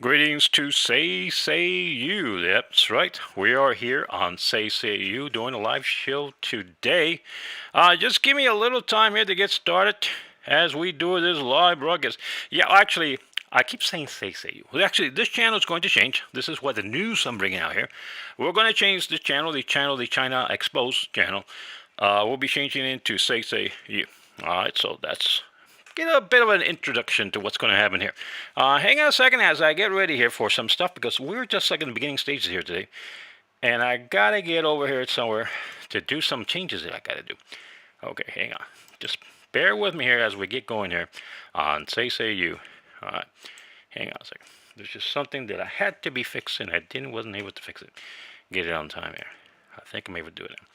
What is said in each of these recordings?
Greetings to Say You. That's right. We are here on Say You doing a live show today. Just give me a little time here to get started as we do this live broadcast. Yeah, actually, I keep saying Say You. Well, actually, this channel is going to change. This is what the news I'm bringing out here. We're going to change the channel, the China Exposed channel. We'll be changing into Say You. All right, so that's get a bit of an introduction to what's going to happen here. Hang on a second as I get ready here for some stuff because we're just like in the beginning stages here today. And I got to get over here somewhere to do some changes that I got to do. Okay, hang on. Just bear with me here as we get going here on Say You. All right, hang on a second. There's just something that I had to be fixing. Wasn't able to fix it. Get it on time here. I think I'm able to do it now.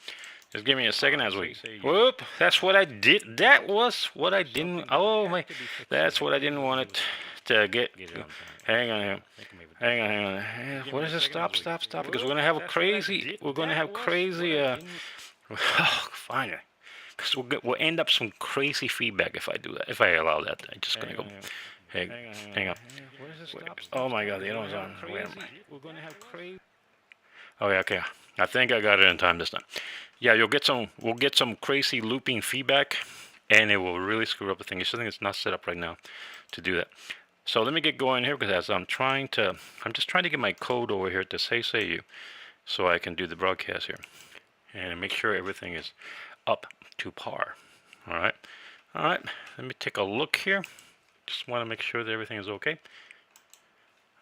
Just give me a second as we. Whoop! That's what I did. That was what I didn't. Oh my! That's what I didn't want it to get. Hang on, hang on. What is it? Stop! Because we're gonna have a crazy. We're gonna have crazy. Fine. Because we'll end up some crazy feedback if I do that. If I allow that, I'm just gonna go. Hang on. Oh my God! The other one's on. Wait a minute. We're gonna have crazy. Oh yeah, okay. I think I got it in time this time. Yeah, we'll get some crazy looping feedback, and it will really screw up the thing. It's something that's not set up right now to do that. So let me get going here because as I'm just trying to get my code over here to Say You, so I can do the broadcast here, and make sure everything is up to par. All right. Let me take a look here. Just want to make sure that everything is okay.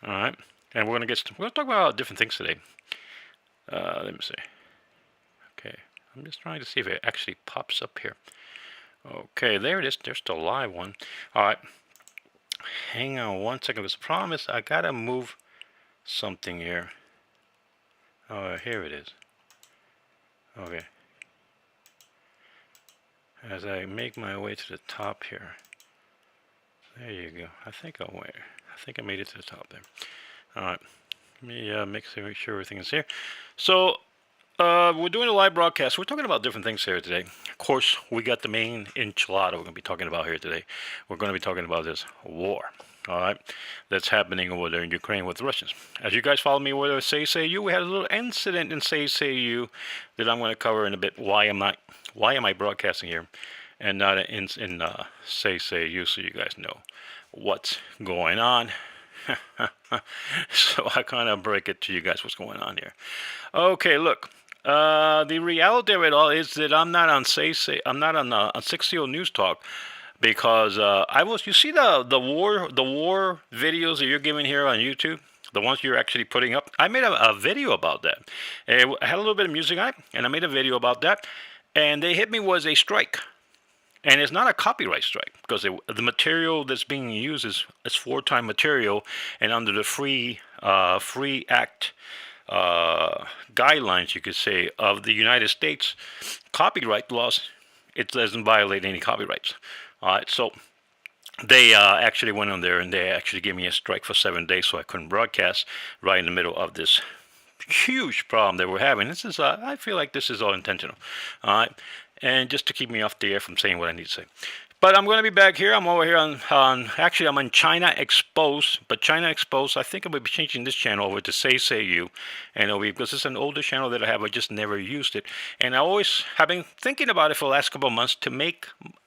All right, and we're gonna talk about different things today. Let me see. Okay, I'm just trying to see if it actually pops up here. Okay, there it is. There's the live one. All right. Hang on one second. Because the problem is I gotta move something here. Oh, here it is. Okay. As I make my way to the top here. There you go. I think I made it to the top there. All right. Let me make sure everything is here. So we're doing a live broadcast. We're talking about different things here today. Of course, we got the main enchilada we're going to be talking about here today. We're going to be talking about this war, all right, that's happening over there in Ukraine with the Russians. As you guys follow me with Say You, we had a little incident in Say You that I'm going to cover in a bit. Why am I broadcasting here and not in Say You, so you guys know what's going on. So I kind of break it to you guys what's going on here. Okay, look. The reality of it all is that I'm not on I'm not on 60 News Talk because you see the war videos that you're giving here on YouTube, the ones you're actually putting up. I made a video about that. I had a little bit of music on it, and I made a video about that, and they hit me with a strike. And it's not a copyright strike because the material that's being used is wartime material, and under the Free Act guidelines, you could say, of the United States copyright laws, it doesn't violate any copyrights. All right, so they actually went on there and they actually gave me a strike for 7 days, so I couldn't broadcast right in the middle of this huge problem that we're having. This is I feel like this is all intentional. All right. And just to keep me off the air from saying what I need to say. But I'm going to be back here. I'm over here actually, I'm on China Exposed. But China Exposed, I think I'm going to be changing this channel over to Say You. And because it's an older channel that I have, I just never used it. And I always have been thinking about it for the last couple of months to make,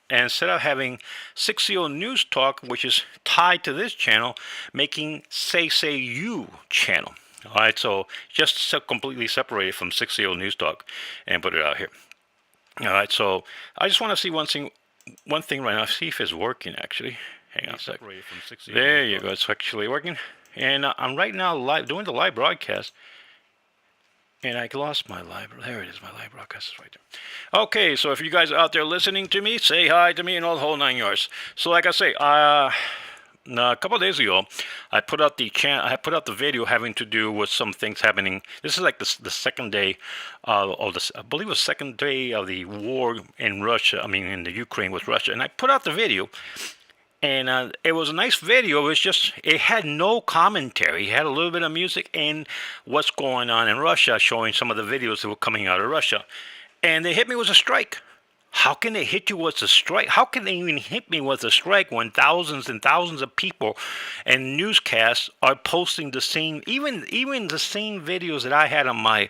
and instead of having 60 News Talk, which is tied to this channel, making Say You channel. All right, so just completely separated from 60 News Talk and put it out here. All right, so I just want to see one thing right now. See if it's working actually. Hang on a sec. There you go. It's actually working. And I'm right now doing the live broadcast. And I lost my live. There it is. My live broadcast is right there. Okay, so if you guys are out there listening to me, say hi to me and all the whole 9 yards. So like I say, a couple of days ago, I put out the video having to do with some things happening. This is like the second day of this. I believe it was the second day of the war in Russia. I mean, in the Ukraine with Russia. And I put out the video, and it was a nice video. It had no commentary. It had a little bit of music and what's going on in Russia, showing some of the videos that were coming out of Russia. And they hit me with a strike. How can they hit you with a strike? How can they even hit me with a strike when thousands and thousands of people and newscasts are posting the same, even the same videos that I had on my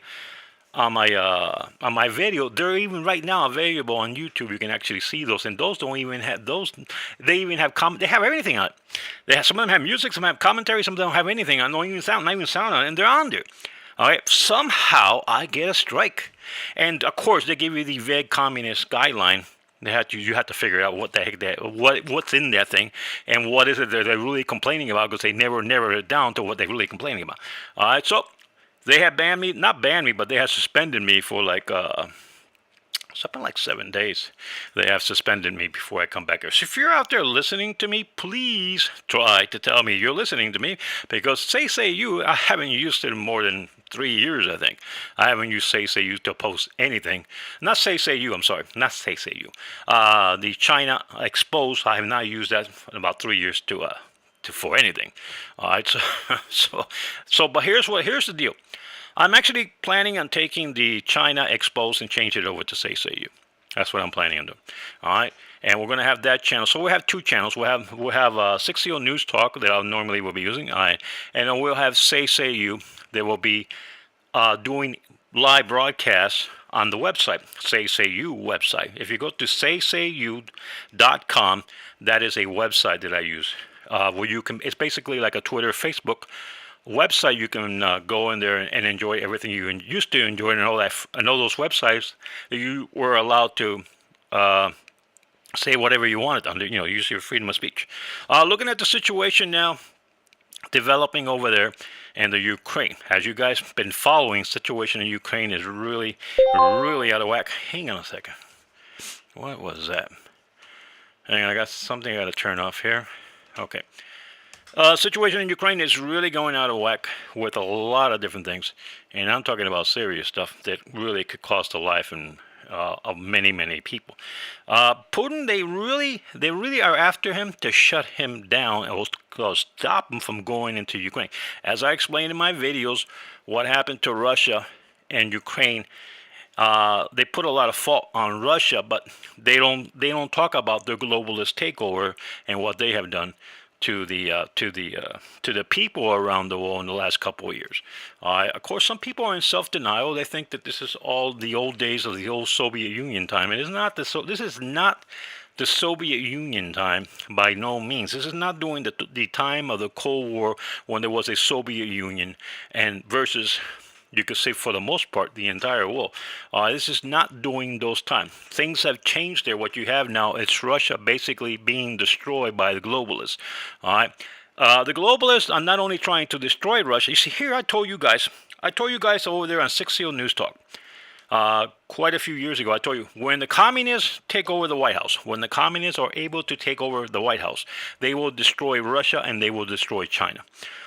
video? They're even right now available on YouTube. You can actually see those, and those don't even have those. They even have they have everything on it. They have, some of them have music, some have commentary, some of them don't have anything on. Not even sound on it, and they're on there. All right. Somehow I get a strike, and of course they give you the vague communist guideline. You have to figure out what the heck what's in that thing, and what is it that they're really complaining about, because they never narrow it down to what they're really complaining about. All right. So they have banned me, not banned me, but they have suspended me for like something like 7 days. They have suspended me before I come back here. So if you're out there listening to me, please try to tell me you're listening to me, because say you, I haven't used it in more than 3 years, I think. I haven't used say you to post anything. Not say you, I'm sorry. Not say you. The China Expose, I have not used that in about 3 years to for anything. All right, but here's the deal. I'm actually planning on taking the China Expose and change it over to say you. That's what I'm planning on doing. All right, and we're gonna have that channel. So we have two channels. We'll have 60 News Talk that I normally will be using. All right, and then we'll have say you. They will be doing live broadcasts on the website, say you website. If you go to saysayou.com, that is a website that I use. Where you can, it's basically like a Twitter, Facebook website. You can go in there and enjoy everything you used to enjoy, and all that, and all those websites that you were allowed to say whatever you wanted under, use your freedom of speech. Looking at the situation now developing over there in the Ukraine. As you guys been following, situation in Ukraine is really, really out of whack. Hang on a second. What was that? Hang on, I got something I got to turn off here. Okay. Situation in Ukraine is really going out of whack with a lot of different things, and I'm talking about serious stuff that really could cost the life of many, many people. Putin, they really are after him to shut him down and stop him from going into Ukraine. As I explained in my videos, what happened to Russia and Ukraine. They put a lot of fault on Russia, but they don't talk about the globalist takeover and what they have done to the people around the world in the last couple of years. Of course, some people are in self-denial. They think that this is all the old days of the old Soviet Union time. It is not this is not the Soviet Union time by no means. This is not during the time of the Cold War, when there was a Soviet Union and versus, you could say, for the most part, the entire world. This is not during those times. Things have changed there. What you have now, it's Russia basically being destroyed by the globalists. All right. The globalists are not only trying to destroy Russia. You see, here I told you guys over there on 60 News Talk, quite a few years ago, I told you, when the communists take over the White House, when the communists are able to take over the White House, they will destroy Russia and they will destroy China.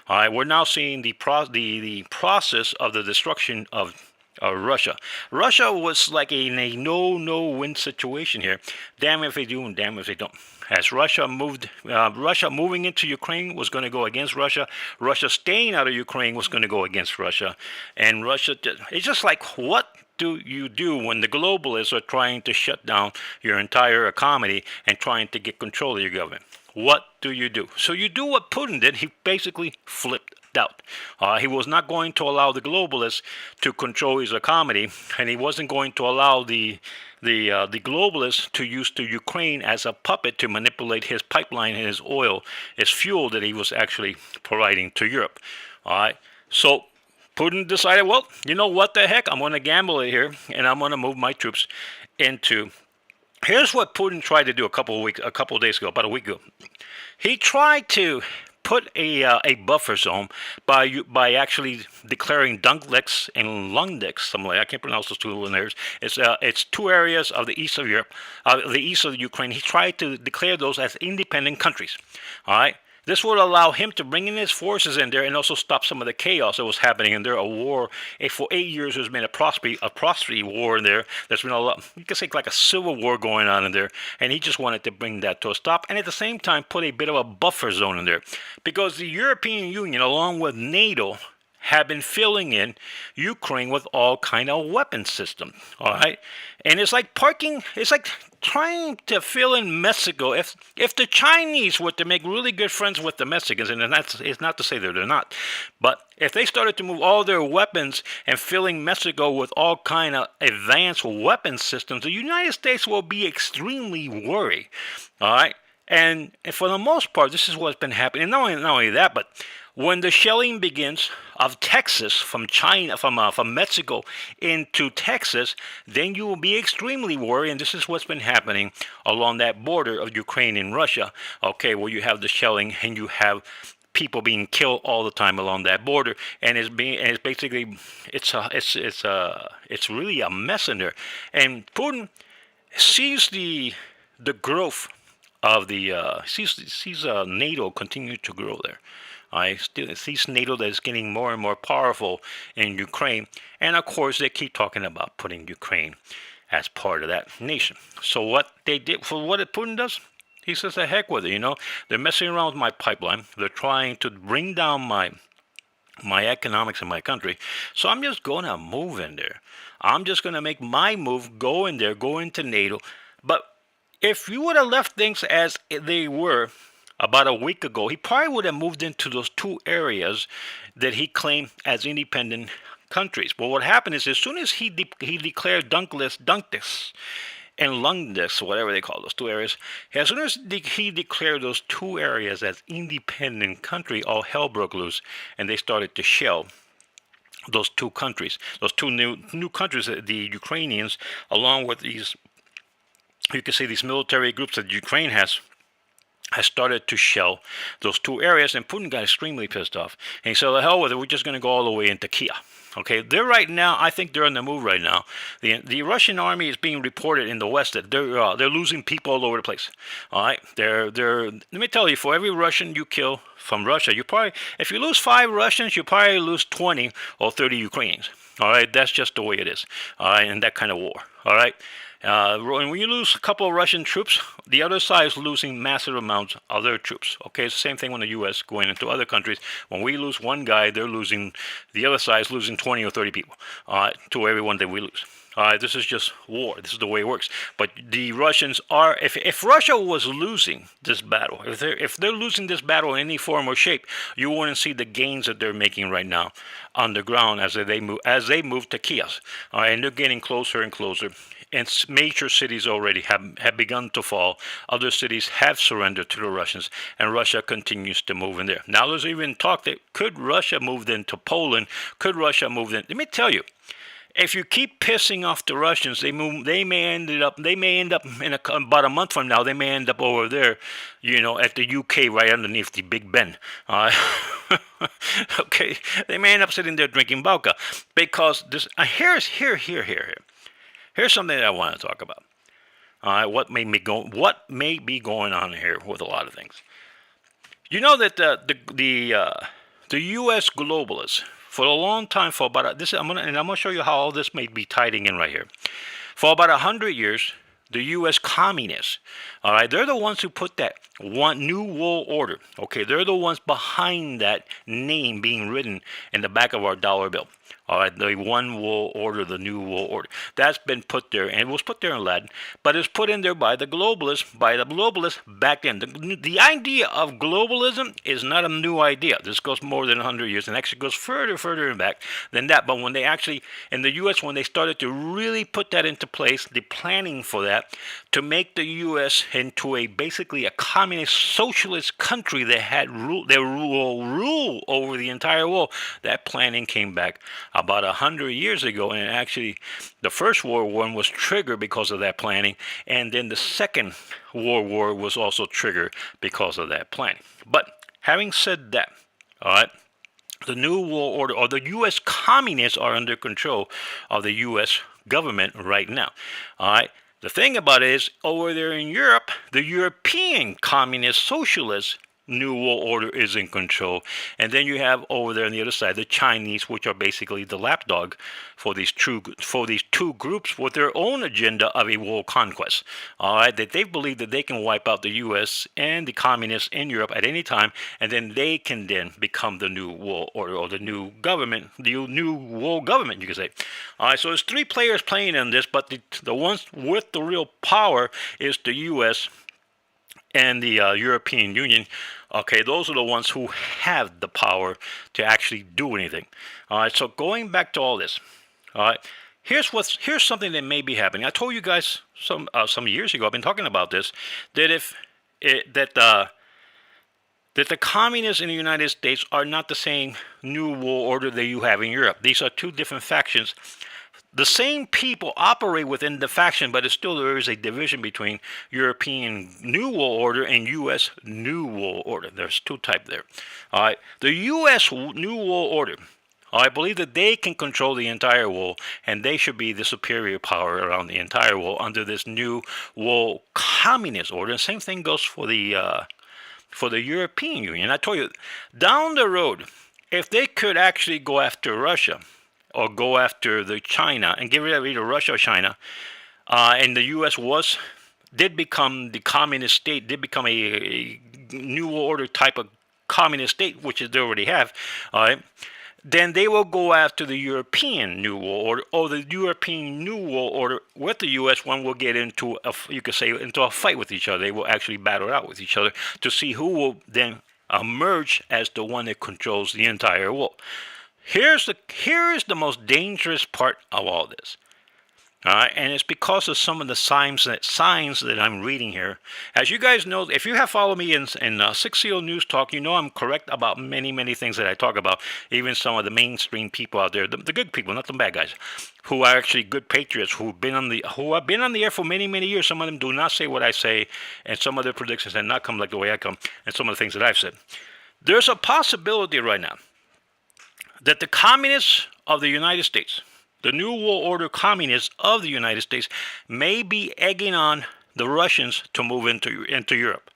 All right, we're now seeing the process of the destruction of Russia. Russia was like in a no-win situation here. Damn if they do and damn if they don't. As Russia moving into Ukraine was going to go against Russia. Russia staying out of Ukraine was going to go against Russia. And Russia, it's just like, what do you do when the globalists are trying to shut down your entire economy and trying to get control of your government? What do you do? So you do what Putin did. He basically flipped out. He was not going to allow the globalists to control his economy, and he wasn't going to allow the globalists to use the Ukraine as a puppet to manipulate his pipeline and his oil, his fuel that he was actually providing to Europe. All right. So Putin decided, well, you know what the heck? I'm going to gamble it here, and I'm going to move my troops into. Here's what Putin tried to do a couple of days ago, about a week ago. He tried to put a buffer zone by actually declaring Donetsk and Luhansk, something like that. I can't pronounce those two names. It's two areas of the east of Europe, the east of Ukraine. He tried to declare those as independent countries. All right. This would allow him to bring in his forces in there and also stop some of the chaos that was happening in there. A war, for 8 years, there's been a prosperity war in there. There's been a lot, you could say, like a civil war going on in there. And he just wanted to bring that to a stop. And at the same time, put a bit of a buffer zone in there. Because the European Union, along with NATO, have been filling in Ukraine with all kind of weapon systems. All right, and it's like parking. It's like trying to fill in Mexico. If the Chinese were to make really good friends with the Mexicans, and that's it's not to say that they're not, but if they started to move all their weapons and filling Mexico with all kind of advanced weapon systems, the United States will be extremely worried. All right. And for the most part, this is what's been happening. Not only that, but when the shelling begins of Texas from China, from Mexico into Texas, then you will be extremely worried. And this is what's been happening along that border of Ukraine and Russia. Okay, where you have the shelling and you have people being killed all the time along that border, and it's basically it's really a mess in there. And Putin sees the growth of the sees NATO continue to grow there. I still sees NATO that is getting more and more powerful in Ukraine, and of course they keep talking about putting Ukraine as part of that nation. So what they did, for what Putin does, he says, "The heck with it." They're messing around with my pipeline. They're trying to bring down my economics in my country. So I'm just going to move in there. I'm just going to make my move, go in there, go into NATO. But if you would have left things as they were about a week ago, he probably would have moved into those two areas that he claimed as independent countries. But what happened is, as soon as he declared Dunklis and Lungdis, whatever they call those two areas, as soon as he declared those two areas as independent country, all hell broke loose, and they started to shell those two countries, those two new countries, the Ukrainians, along with these, you can say, these military groups that Ukraine has started to shell those two areas, and Putin got extremely pissed off. And he said, "The hell with it, we're just going to go all the way into Kiev." Okay, they're right now, I think they're on the move right now. The Russian army is being reported in the West that they're losing people all over the place. All right, let me tell you, for every Russian you kill from Russia, if you lose 5 Russians, you probably lose 20 or 30 Ukrainians. All right, that's just the way it is. All right, in that kind of war. All right. And when you lose a couple of Russian troops, the other side is losing massive amounts of their troops. Okay, it's the same thing when the U.S. going into other countries. When we lose one guy, the other side is losing 20 or 30 people to everyone that we lose. This is just war. This is the way it works. But the Russians are, if Russia was losing this battle, if they're losing this battle in any form or shape, you wouldn't see the gains that they're making right now on the ground as they move to Kiev. And they're getting closer and closer. And major cities already have begun to fall. Other cities have surrendered to the Russians, and Russia continues to move in there. Now there's even talk that could Russia move into Poland? Could Russia move in? Let me tell you, if you keep pissing off the Russians, they may end up in about a month from now. They may end up over there, at the UK, right underneath the Big Ben. Okay, they may end up sitting there drinking vodka because this. Here. Here's something that I want to talk about. What may be going on here with a lot of things. You know that the U.S. globalists, for a long time, for about I'm gonna show you how all this may be tied in right here. For about 100 years, the U.S. communists, all right, they're the ones who put that one new world order. Okay, they're the ones behind that name being written in the back of our dollar bill. All right, the one world order, the new world order. That's been put there, and it was put there in Latin, but it's put in there by the globalists back then. The idea of globalism is not a new idea. This goes more than 100 years, and actually goes further back than that. But when they actually, in the U.S., when they started to really put that into place, the planning for that, to make the U.S. into basically a communist socialist country that had rule over the entire world, that planning came back about 100 years ago, and actually the First World War was triggered because of that planning, and then the Second World War was also triggered because of that planning. But having said that, all right, the New World Order, or the U.S. communists, are under control of the U.S. government right now. All right. The thing about it is, over there in Europe, the European communist socialists New World Order is in control. And then you have over there on the other side the Chinese, which are basically the lapdog for these two groups with their own agenda of a world conquest. All right, that they believe that they can wipe out the U.S. and the communists in Europe at any time, and then they can then become the new world order or the new government, the new world government, you could say. All right, so there's three players playing in this, but the ones with the real power is the U.S. and the European Union. Okay, those are the ones who have the power to actually do anything. All right, so going back to all this, all right, here's something that may be happening. I told you guys some years ago. I've been talking about this, that that the communists in the United States are not the same new world order that you have in Europe. These are two different factions. The same people operate within the faction, but still there is a division between European New World Order and U.S. New World Order. There's two types there. All right, the U.S. New World Order, I believe that they can control the entire world, and they should be the superior power around the entire world under this new world communist order. And same thing goes for the European Union. I told you, down the road, if they could actually go after Russia, or go after the China and get rid of either Russia or China, and the U.S. did become the communist state, did become a new order type of communist state, which they already have, all right, then they will go after the European New World Order, or the European New World Order with the U.S. One will get into you could say into a fight with each other. They will actually battle it out with each other to see who will then emerge as the one that controls the entire world. Here is the most dangerous part of all this. All right, and it's because of some of the signs that I'm reading here. As you guys know, if you have followed me in 6CO News Talk, you know I'm correct about many things that I talk about. Even some of the mainstream people out there, the good people, not the bad guys, who are actually good patriots, who have been on the air for many years. Some of them do not say what I say, and some of their predictions have not come like the way I come, and some of the things that I've said. There's a possibility right now that the communists of the United States, the New World Order communists of the United States, may be egging on the Russians to move into Europe.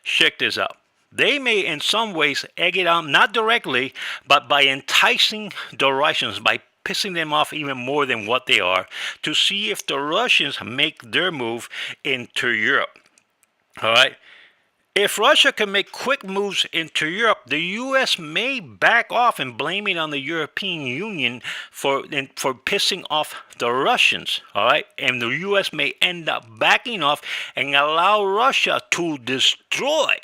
Check this out. They may in some ways egg it on, not directly, but by enticing the Russians, by pissing them off even more than what they are, to see if the Russians make their move into Europe. All right? If Russia can make quick moves into Europe, the U.S. may back off and blame it on the European Union for pissing off the Russians, all right? And the U.S. may end up backing off and allow Russia to destroy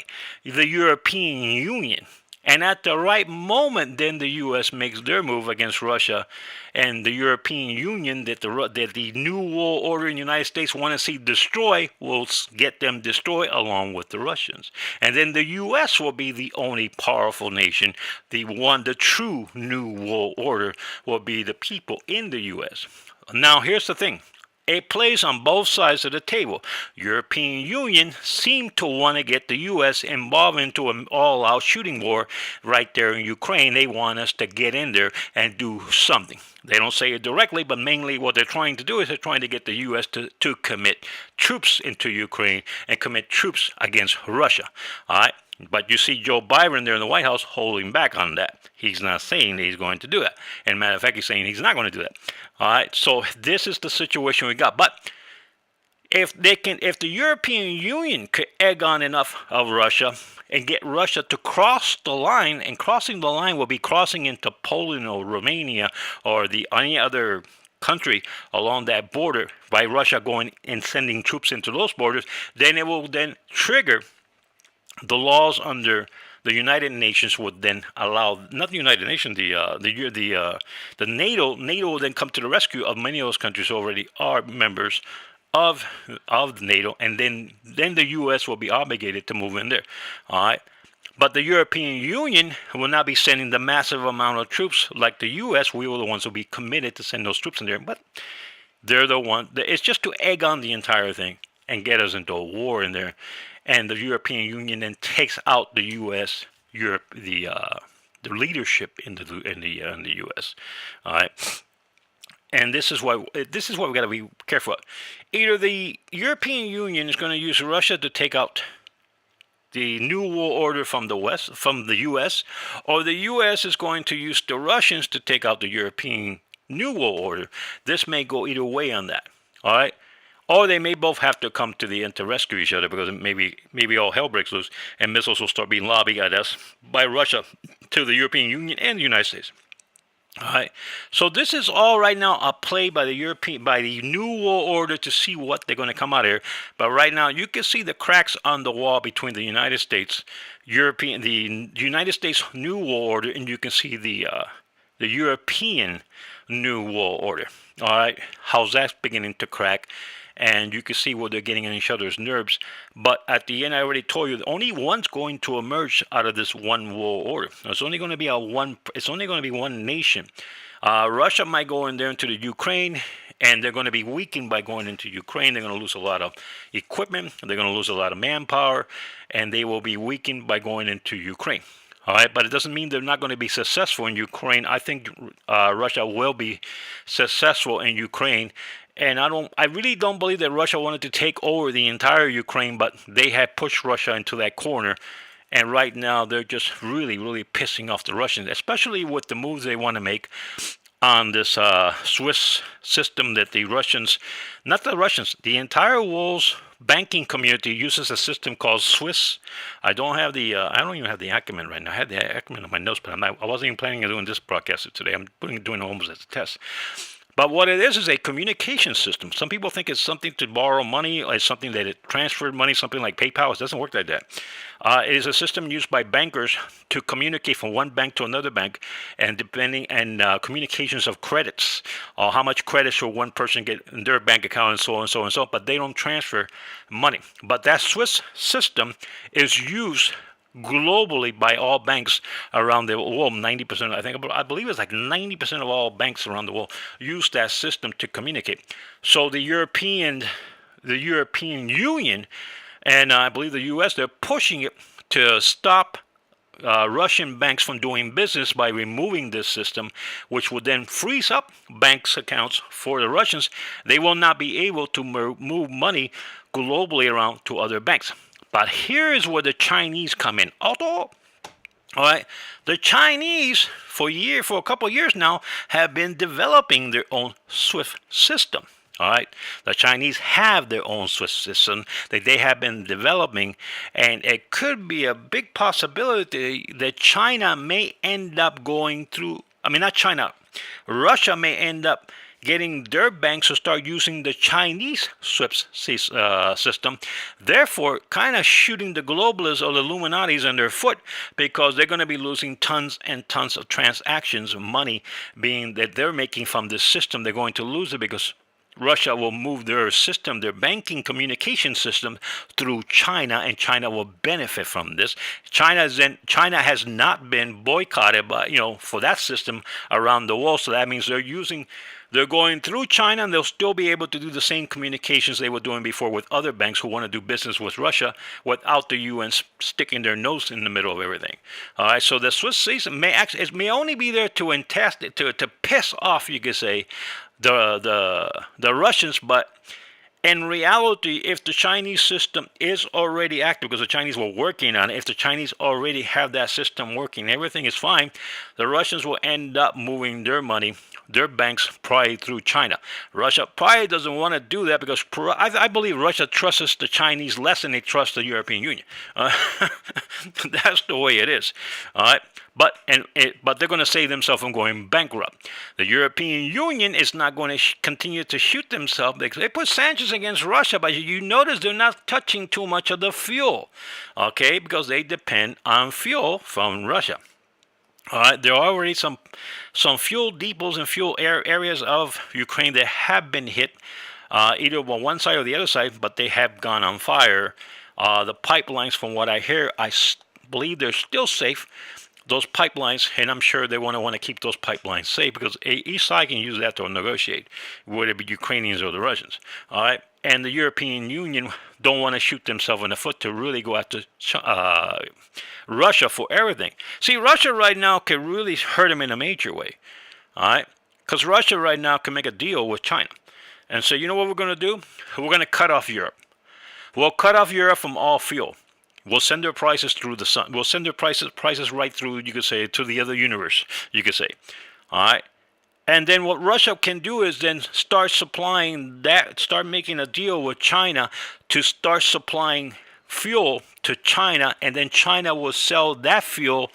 the European Union. And at the right moment, then the U.S. makes their move against Russia and the European Union that the New World Order in the United States want to see destroy will get them destroyed along with the Russians. And then the U.S. will be the only powerful nation. The true New World Order will be the people in the U.S. Now, here's the thing. It plays on both sides of the table. European Union seem to want to get the U.S. involved into an all-out shooting war right there in Ukraine. They want us to get in there and do something. They don't say it directly, but mainly what they're trying to do is they're trying to get the U.S. to commit troops into Ukraine and commit troops against Russia. All right? But you see Joe Biden there in the White House holding back on that. He's not saying that he's going to do that. And matter of fact, he's saying he's not going to do that. All right, so this is the situation we got. But if the European Union could egg on enough of Russia and get Russia to cross the line, and crossing the line will be crossing into Poland or Romania or any other country along that border by Russia going and sending troops into those borders, then it will then trigger the laws under the United Nations would then allow, not the United Nations, the NATO. NATO will then come to the rescue of many of those countries who already are members of NATO, and then the U.S. will be obligated to move in there. All right. But the European Union will not be sending the massive amount of troops like the U.S. We were the ones who will be committed to send those troops in there. But they're the one. It's just to egg on the entire thing and get us into a war in there. And the European Union then takes out the U.S., the leadership in the U.S. All right, and this is what we got to be careful of. Either the European Union is going to use Russia to take out the New World Order from the West, from the U.S., or the U.S. is going to use the Russians to take out the European New World Order. This may go either way on that. All right. Or they may both have to come to the end to rescue each other, because maybe all hell breaks loose and missiles will start being lobbied at us by Russia to the European Union and the United States. All right. So this is all right now a play by the New World Order to see what they're going to come out of here. But right now you can see the cracks on the wall between the United States, the United States New World Order, and you can see the European New World Order. All right. How's that beginning to crack? And you can see where they're getting on each other's nerves. But at the end, I already told you, only one's going to emerge out of this one world order. It's only going to be one nation. Russia might go in there into the Ukraine, and they're going to be weakened by going into Ukraine. They're going to lose a lot of equipment. They're going to lose a lot of manpower, and they will be weakened by going into Ukraine. All right, but it doesn't mean they're not going to be successful in Ukraine. I think Russia will be successful in Ukraine. And I really don't believe that Russia wanted to take over the entire Ukraine, but they had pushed Russia into that corner. And right now, they're just really, really pissing off the Russians, especially with the moves they want to make on this Swiss system that the Russians, not the Russians, the entire world's banking community uses a system called Swiss. I don't even have the acronym right now. I had the acronym on my notes, but I wasn't even planning on doing this broadcast today. I'm doing it almost as a test. But what it is a communication system. Some people think it's something to borrow money, or it's something that it transferred money, something like PayPal. It doesn't work like that. It is a system used by bankers to communicate from one bank to another bank, and communications of credits, or how much credit should one person get in their bank account, and so on and so on and so on. But they don't transfer money. But that Swiss system is used globally by all banks around the world. 90%, I believe it's like 90% of all banks around the world use that system to communicate. So the European Union, and I believe the U.S., they're pushing it to stop Russian banks from doing business by removing this system, which would then freeze up banks' accounts for the Russians. They will not be able to move money globally around to other banks. But here is where the Chinese come in. All right, the Chinese for a couple of years now have been developing their own SWIFT system. All right, the Chinese have their own SWIFT system that they have been developing, and it could be a big possibility that China may end up going through. I mean, not China. Russia may end up getting their banks to start using the Chinese SWIFT system, therefore kind of shooting the globalists or the Illuminatis on their foot, because they're going to be losing tons and tons of transactions, money being that they're making from this system. They're going to lose it because Russia will move their system, their banking communication system, through China, and China will benefit from this. China has not been boycotted for that system around the world, so that means they're going through China, and they'll still be able to do the same communications they were doing before with other banks who want to do business with Russia without the UN sticking their nose in the middle of everything. All right, so the Swiss system may only be there to piss off, you could say, the Russians, but in reality, if the Chinese system is already active, because the Chinese were working on it, if the Chinese already have that system working, everything is fine, the Russians will end up moving their money, their banks, probably through China. Russia probably doesn't want to do that because I believe Russia trusts the Chinese less than they trust the European Union. That's the way it is. All right. But they're going to save themselves from going bankrupt. The European Union is not going to continue to shoot themselves. They put sanctions against Russia, but you notice they're not touching too much of the fuel, okay? Because they depend on fuel from Russia. All right, there are already some fuel depots and fuel areas of Ukraine that have been hit, either on one side or the other side, but they have gone on fire. The pipelines, from what I hear, I believe they're still safe. Those pipelines, and I'm sure they want to keep those pipelines safe, because each side can use that to negotiate, whether it be Ukrainians or the Russians. All right, and the European Union don't want to shoot themselves in the foot to really go after Russia for everything. See, Russia right now can really hurt them in a major way. All right, because Russia right now can make a deal with China, and so you know what we're going to do? We're going to cut off Europe. We'll cut off Europe from all fuel. We'll send their prices through the sun. We'll send their prices right through, you could say, to the other universe, you could say. All right. And then what Russia can do is then start supplying that, start making a deal with China to start supplying fuel to China, and then China will sell that fuel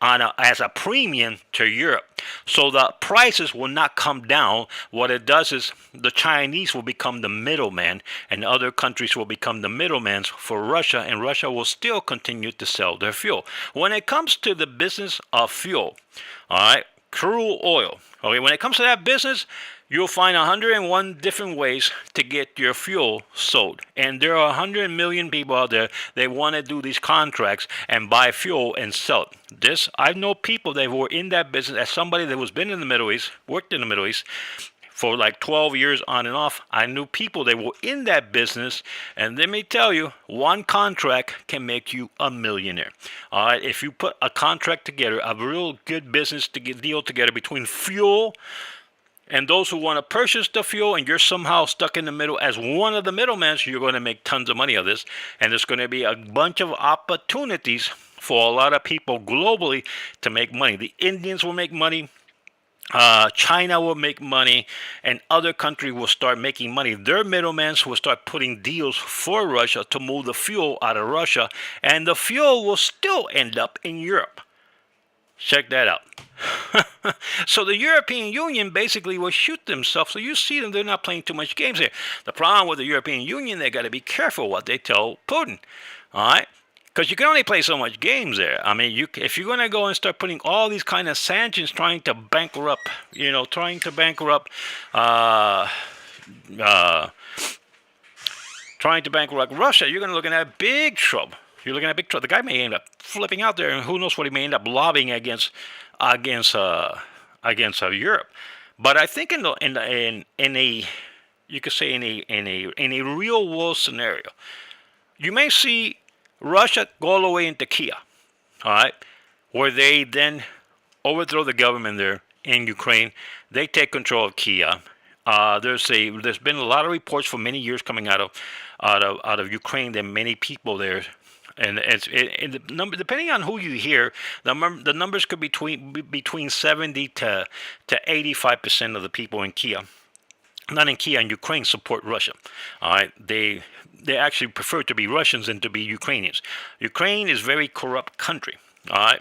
as a premium to Europe. So the prices will not come down. What it does is the Chinese will become the middleman, and other countries will become the middlemen for Russia, and Russia will still continue to sell their fuel. When it comes to the business of fuel, all right, crude oil, okay, when it comes to that business, you'll find 101 different ways to get your fuel sold. And there are 100 million people out there that want to do these contracts and buy fuel and sell it. I know people that were in that business. As somebody that was been in the Middle East, worked in the Middle East for like 12 years on and off, I knew people that were in that business, and let me tell you, one contract can make you a millionaire. All right, if you put a contract together, a real good business deal together between fuel and those who want to purchase the fuel, and you're somehow stuck in the middle as one of the middlemen, you're going to make tons of money of this. And there's going to be a bunch of opportunities for a lot of people globally to make money. The Indians will make money. China will make money, and other countries will start making money. Their middlemen will start putting deals for Russia to move the fuel out of Russia, and the fuel will still end up in Europe. Check that out. So the European Union basically will shoot themselves. So you see them, they're not playing too much games here. The problem with the European Union, they got to be careful what they tell Putin. All right? Because you can only play so much games there. I mean, if you're going to go and start putting all these kind of sanctions, trying to bankrupt Russia, you're going to look at big trouble. You're looking at big trouble. The guy may end up flipping out there, and who knows what he may end up lobbying against Europe. But I think in a you could say in a real world scenario, you may see Russia go all the way into Kiev, all right, where they then overthrow the government there in Ukraine. They take control of Kiev. There's been a lot of reports for many years coming out of Ukraine that many people there. And the number, depending on who you hear, the numbers could be between 70 to 85% of the people in Kiev, not in Kiev, in Ukraine, support Russia. All right, they actually prefer to be Russians than to be Ukrainians. Ukraine is a very corrupt country. All right,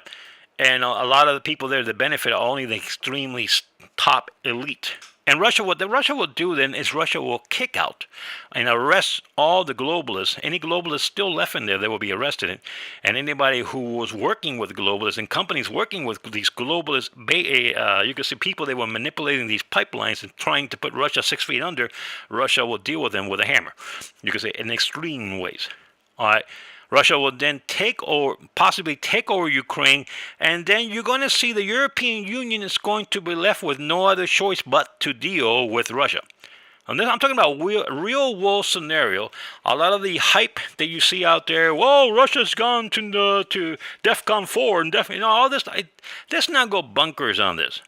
and a lot of the people there that benefit are only the extremely top elite. And what Russia will do then is Russia will kick out and arrest all the globalists. Any globalists still left in there, they will be arrested. And anybody who was working with globalists and companies working with these globalists, you can see people that were manipulating these pipelines and trying to put Russia 6 feet under, Russia will deal with them with a hammer. You can say in extreme ways. All right. Russia will then possibly take over Ukraine, and then you're going to see the European Union is going to be left with no other choice but to deal with Russia. And then I'm talking about real world scenario. A lot of the hype that you see out there, whoa, Russia's gone to DEFCON 4 and all this. Let's not go bunkers on this.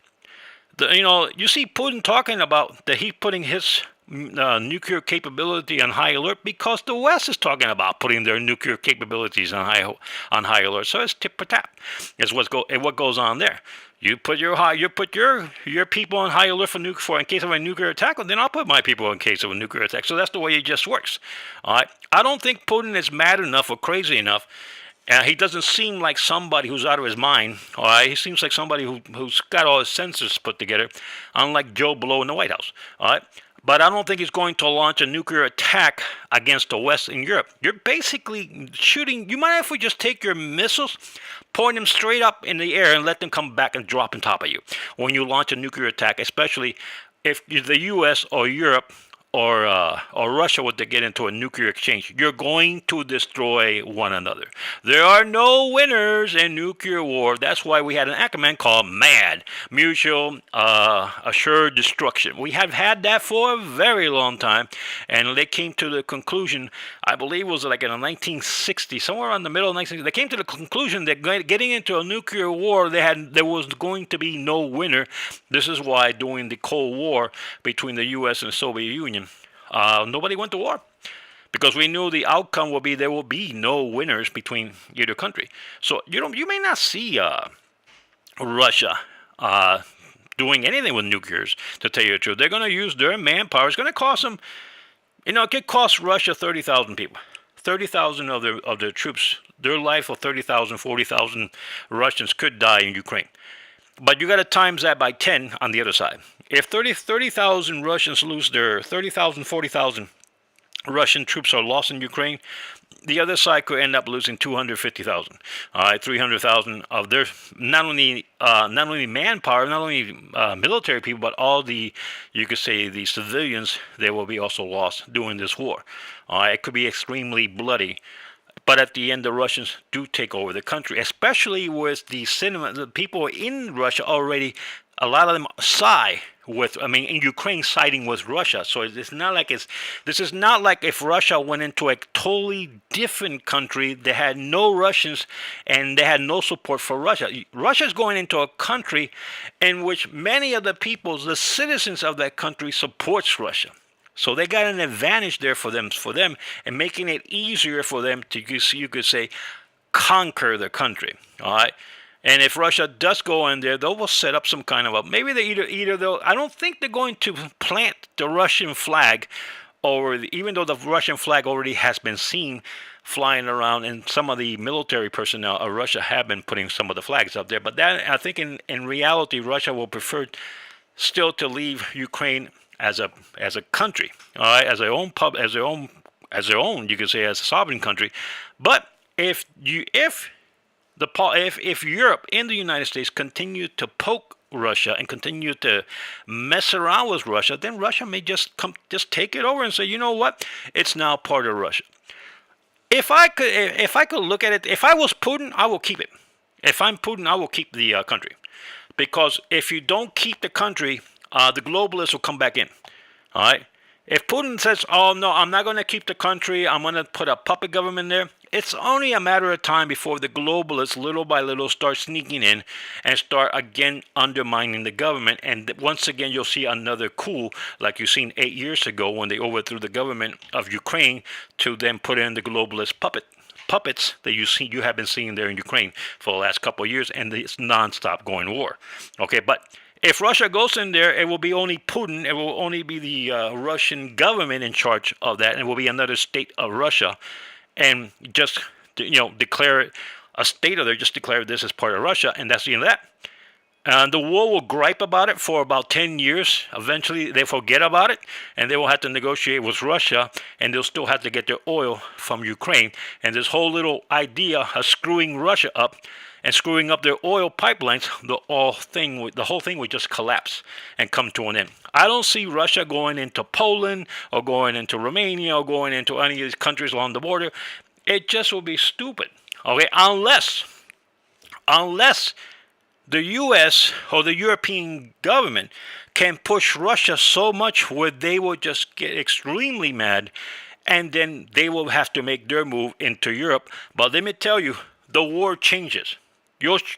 You see Putin talking about that he's putting his nuclear capability on high alert because the West is talking about putting their nuclear capabilities on high alert. So it's tip for tap. Is what goes on there. You put your people on high alert for in case of a nuclear attack, well, then I'll put my people in case of a nuclear attack. So that's the way it just works. All right. I don't think Putin is mad enough or crazy enough. He doesn't seem like somebody who's out of his mind. All right, he seems like somebody who's got all his senses put together, unlike Joe Blow in the White House. All right, but I don't think he's going to launch a nuclear attack against the West and Europe. You're basically shooting. You mind if we just take your missiles, point them straight up in the air, and let them come back and drop on top of you when you launch a nuclear attack, especially if the U.S. or Europe or Russia were to get into a nuclear exchange. You're going to destroy one another. There are no winners in nuclear war. That's why we had an acronym called MAD, Mutual Assured Destruction. We have had that for a very long time, and they came to the conclusion, I believe it was like in the 1960s, somewhere in the middle of the 1960s, they came to the conclusion that getting into a nuclear war, there was going to be no winner. This is why during the Cold War between the U.S. and the Soviet Union, nobody went to war because we knew the outcome will be there will be no winners between either country. So you may not see Russia doing anything with nuclears. To tell you the truth, they're going to use their manpower. It's going to cost them. It could cost Russia 30,000 people. 30,000 of their troops, their life of 30,000, 40,000 Russians could die in Ukraine. But you got to times that by 10 on the other side. If 30,000 Russians lose their 30,000, 40,000 Russian troops are lost in Ukraine, the other side could end up losing 250,000, 300,000 of their not only manpower, not only military people, but all the, you could say, the civilians. They will be also lost during this war. It could be extremely bloody. But at the end, the Russians do take over the country, especially with the people in Russia already. A lot of them side with, in Ukraine siding with Russia. So it's not like this is not like if Russia went into a totally different country. They had no Russians and they had no support for Russia. Russia's going into a country in which many of the people, the citizens of that country, supports Russia. So they got an advantage there for them, and making it easier for them to, you could say, conquer the country. All right. And if Russia does go in there, they will set up some kind of maybe they either they'll, I don't think they're going to plant the Russian flag, even though the Russian flag already has been seen flying around, and some of the military personnel of Russia have been putting some of the flags up there. But that, I think in reality, Russia will prefer still to leave Ukraine as a country, all right, as their own, you could say, as a sovereign country. But if Europe and the United States continue to poke Russia and continue to mess around with Russia, then Russia may just take it over and say, you know what, it's now part of Russia. If I could look at it, if I was Putin, I will keep it. If I'm Putin, I will keep the country, because if you don't keep the country, the globalists will come back in. All right. If Putin says, "Oh no, I'm not going to keep the country. I'm going to put a puppet government there," it's only a matter of time before the globalists, little by little, start sneaking in and start again undermining the government. And once again, you'll see another coup, like you've seen 8 years ago when they overthrew the government of Ukraine to then put in the globalist puppets that you have been seeing there in Ukraine for the last couple of years, and it's nonstop going war. Okay, but if Russia goes in there, it will be only Putin. It will only be the Russian government in charge of that, and it will be another state of Russia, and just declare it a state of there. Just declare this as part of Russia, and that's the end of that. And the war will gripe about it for about 10 years. Eventually, they forget about it, and they will have to negotiate with Russia, and they'll still have to get their oil from Ukraine. And this whole little idea of screwing Russia up and screwing up their oil pipelines, the whole thing would just collapse and come to an end. I don't see Russia going into Poland or going into Romania or going into any of these countries along the border. It just will be stupid. Okay, unless the U.S. or the European government can push Russia so much where they will just get extremely mad, and then they will have to make their move into Europe. But let me tell you, the war changes.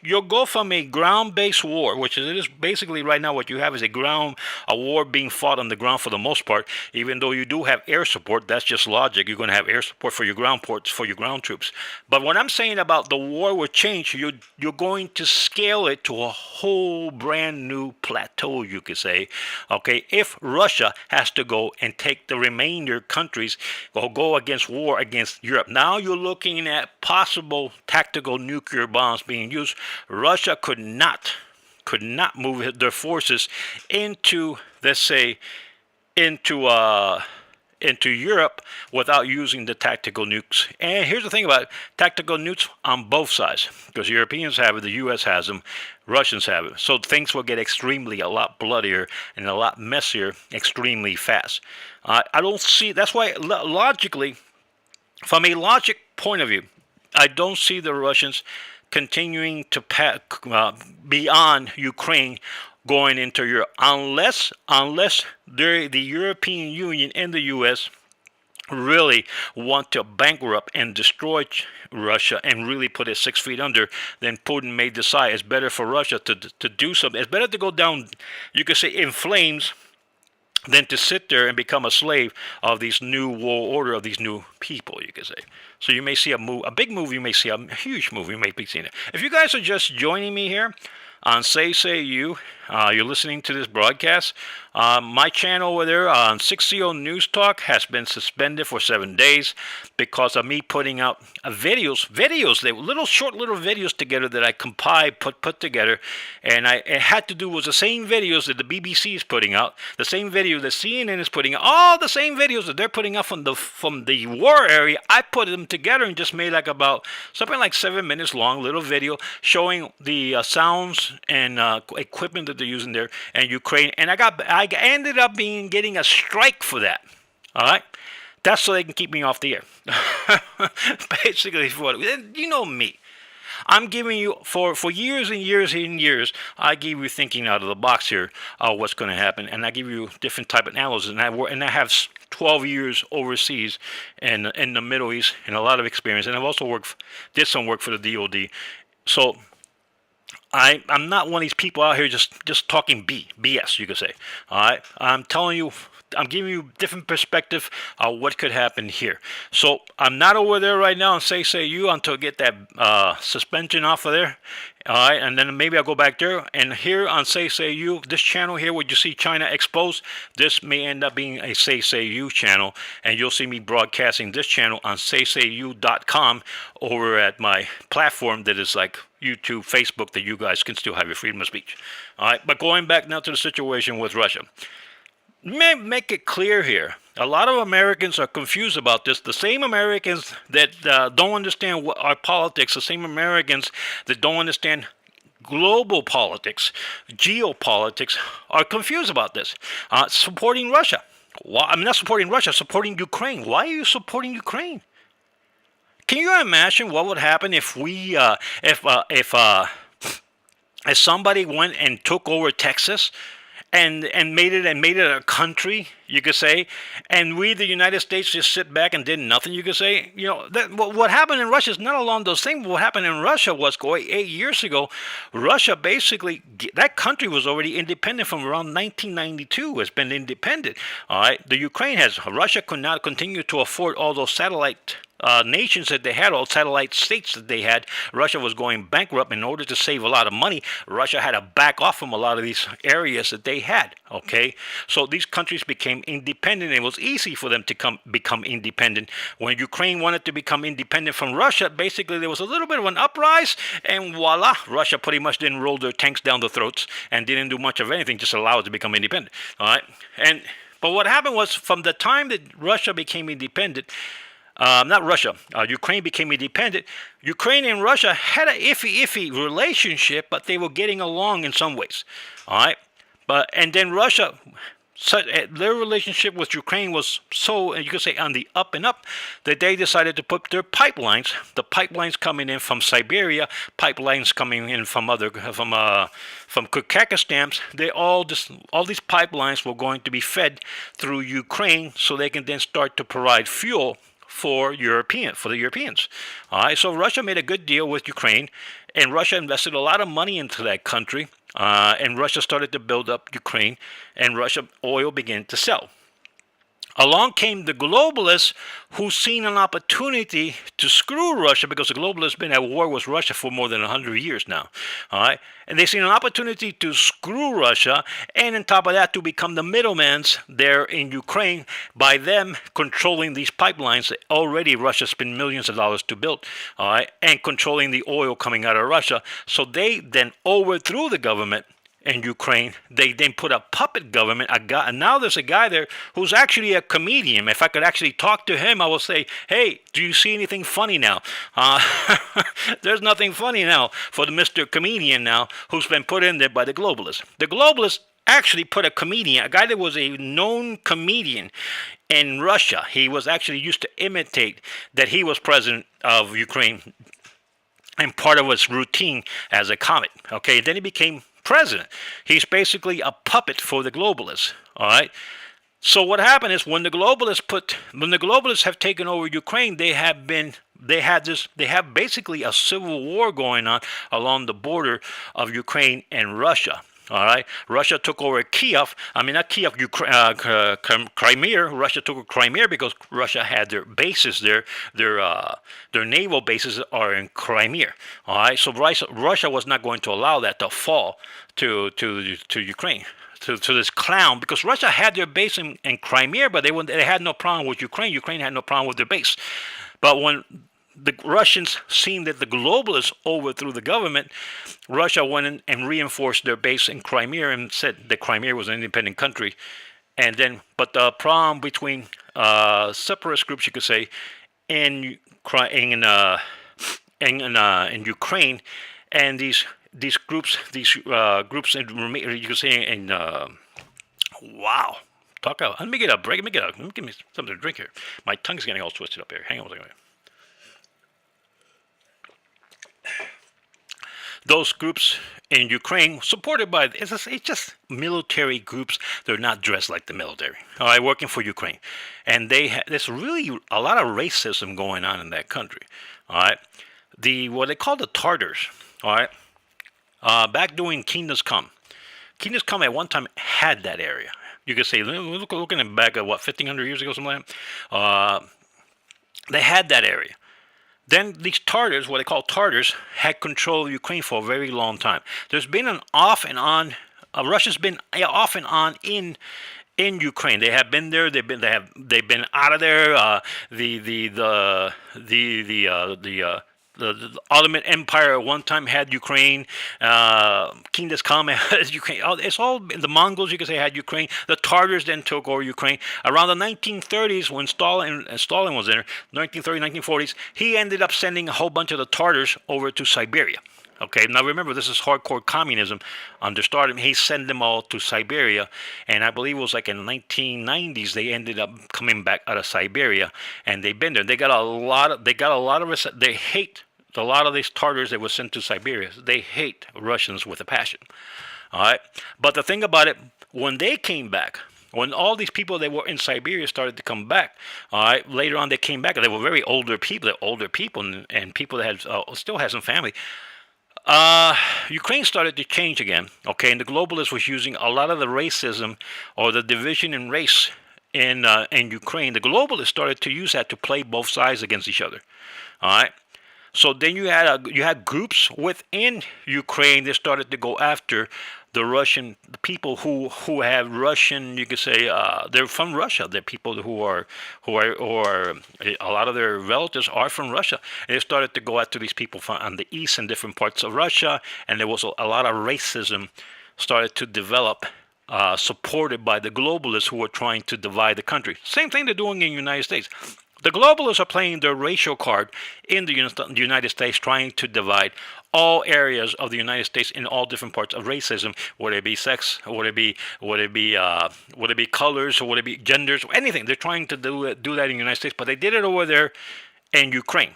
You'll go from a ground-based war, which it is basically right now what you have is a war being fought on the ground for the most part. Even though you do have air support, that's just logic. You're going to have air support for your ground troops. But what I'm saying about the war will change, you're going to scale it to a whole brand new plateau, you could say. Okay, if Russia has to go and take the remainder countries or go against war against Europe, now you're looking at possible tactical nuclear bombs being used. Russia could not move their forces into, let's say, into Europe without using the tactical nukes. And here's the thing about it, tactical nukes on both sides, because Europeans have it, the U.S. has them, Russians have it. So things will get a lot bloodier and a lot messier extremely fast. I don't see, that's why logically, from a logic point of view, I don't see the Russians continuing to beyond Ukraine going into Europe, unless the European Union and the U.S. really want to bankrupt and destroy Russia and really put it 6 feet under, then Putin may decide it's better for Russia to do something. It's better to go down, you could say, in flames, than to sit there and become a slave of these new world order of these new people, you could say. So you may see a big move, you may see a huge move, you may be seeing it. If you guys are just joining me here on Say You, you're listening to this broadcast. My channel over there on 60 News Talk has been suspended for 7 days because of me putting out videos, they were short little videos together that I compiled, put together, and it had to do with the same videos that the BBC is putting out, the same video that CNN is putting out, all the same videos that they're putting out from the war area. I put them together and just made like about something like 7 minutes long little video showing the sounds and equipment that they're using there in Ukraine, and I ended up getting a strike for that. All right, that's so they can keep me off the air. Basically, you know me. I'm giving you for years and years and years. I give you thinking out of the box here, what's going to happen, and I give you different type of analysis. And I have 12 years overseas and in the Middle East and a lot of experience. And I've also did some work for the DoD. So I'm not one of these people out here just talking BS, you could say. All right, I'm telling you, I'm giving you different perspective of what could happen here. So I'm not over there right now and say you until I get that suspension off of there. All right, and then maybe I'll go back there. And here on Say You, this channel here where you see China exposed, this may end up being a Say You channel, and you'll see me broadcasting this channel on saysayu.com over at my platform that is like YouTube, Facebook, that you guys can still have your freedom of speech. All right, but going back now to the situation with Russia. Make it clear here. A lot of Americans are confused about this. The same Americans that don't understand what our politics, the same Americans that don't understand global politics, geopolitics, are confused about this. Supporting Russia. Well, I'm not supporting Russia, supporting Ukraine. Why are you supporting Ukraine? Can you imagine what would happen if somebody went and took over Texas and made it a country, you could say, and we, the United States, just sit back and did nothing, you could say? You know, what happened in Russia is not along those things. What happened in Russia was 8 years ago. Russia basically, that country was already independent from around 1992. It's been independent. All right, Russia could not continue to afford all those satellite nations that they had, all satellite states that they had. Russia was going bankrupt. In order to save a lot of money, Russia had to back off from a lot of these areas that they had. Okay, so these countries became independent. It was easy for them to become independent. When Ukraine wanted to become independent from Russia, basically there was a little bit of an uprising, and voila, Russia pretty much didn't roll their tanks down the throats and didn't do much of anything, just allow it to become independent. All right, but what happened was, from the time that Russia became independent, Ukraine became independent. Ukraine and Russia had an iffy relationship, but they were getting along in some ways. All right, and then Russia, their relationship with Ukraine was so, you could say, on the up and up, that they decided to put their pipelines, the pipelines coming in from Siberia, pipelines coming in from Kyrgyzstan, all these pipelines were going to be fed through Ukraine, so they can then start to provide fuel for the Europeans. All right, so Russia made a good deal with Ukraine, and Russia invested a lot of money into that country, and Russia started to build up Ukraine, and Russia oil began to sell. Along came the globalists, who seen an opportunity to screw Russia, because the globalists have been at war with Russia for more than 100 years now. All right, and they seen an opportunity to screw Russia, and on top of that, to become the middlemans there in Ukraine by them controlling these pipelines that already Russia spent millions of dollars to build. All right, and controlling the oil coming out of Russia. So they then overthrew the government in Ukraine. They then put a puppet government. And now there's a guy there who's actually a comedian. If I could actually talk to him, I will say, hey, do you see anything funny now? There's nothing funny now for the Mr. Comedian now, who's been put in there by the globalists. The globalists actually put a guy that was a known comedian in Russia. He was actually used to imitate that he was president of Ukraine, and part of his routine as a comic. Okay, then he became president. He's basically a puppet for the globalists. All right. So what happened is, when the globalists have taken over Ukraine, they have basically a civil war going on along the border of Ukraine and Russia. All right, Russia took over Kiev. I mean, not Kiev, Crimea. Russia took over Crimea because Russia had their bases there. Their naval bases are in Crimea. All right, so Russia was not going to allow that to fall to Ukraine. To this clown, because Russia had their base in Crimea, but they had no problem with Ukraine. Ukraine had no problem with their base. But when the Russians, seeing that the globalists overthrew the government, Russia went in and reinforced their base in Crimea and said that Crimea was an independent country. And then, but the problem between separatist groups, you could say, in in Ukraine, and these groups, you could say in wow. Talk out. Let me get a break. Let me give me something to drink here. My tongue's getting all twisted up here. Hang on a second. Those groups in Ukraine, supported by it's just military groups. They're not dressed like the military. All right, working for Ukraine, and there's really a lot of racism going on in that country. All right, what they call the Tartars. All right, back during Kingdoms Come. Kingdoms Come at one time had that area. You could say, looking back at 1,500 years ago, something like that. They had that area. Then these Tartars, what they call Tartars, had control of Ukraine for a very long time. There's been an off and on. Russia's been off and on in Ukraine. They have been there. They've been out of there. The Ottoman Empire at one time had Ukraine. Kingdoms Come had Ukraine. It's all the Mongols, you could say, had Ukraine. The Tartars then took over Ukraine. Around the 1930s, when Stalin was there, 1930s, 1940s, he ended up sending a whole bunch of the Tartars over to Siberia. Okay, now remember, this is hardcore communism under Stalin. He sent them all to Siberia, and I believe it was like in the 1990s they ended up coming back out of Siberia, and they've been there. They got a lot of they hate a lot of these Tartars that were sent to Siberia. They hate Russians with a passion. All right, but the thing about it, when they came back, when all these people that were in Siberia started to come back, all right, later on they came back. They were very older people. And people that had still had some family. Ukraine started to change again, okay, and the globalists was using a lot of the racism or the division in race in Ukraine. The globalists started to use that to play both sides against each other, all right. So then you had groups within Ukraine that started to go after the Russian people who have Russian, you could say, they're from Russia. They're people who are a lot of their relatives are from Russia. And they started to go after these people from on the east and different parts of Russia, and there was a lot of racism started to develop, supported by the globalists who were trying to divide the country. Same thing they're doing in the United States. The globalists are playing their racial card in the United States, trying to divide all areas of the United States in all different parts of racism, whether it be sex, whether it be colors, or whether it be genders, anything. They're trying to do that in the United States, but they did it over there in Ukraine.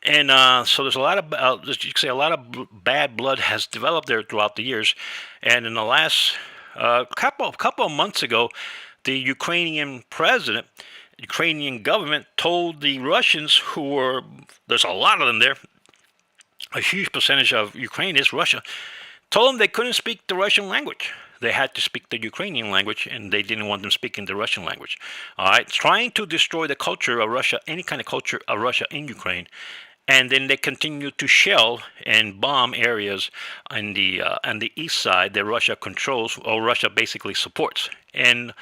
And so there's a lot of, you could say, a lot of bad blood has developed there throughout the years. And in the last couple of months ago, the Ukrainian government told the Russians, there's a lot of them there, a huge percentage of Ukraine is Russia, told them they couldn't speak the Russian language. They had to speak the Ukrainian language, and they didn't want them speaking the Russian language. All right, trying to destroy the culture of Russia, any kind of culture of Russia in Ukraine. And then they continue to shell and bomb areas on the east side that Russia controls, or Russia basically supports. And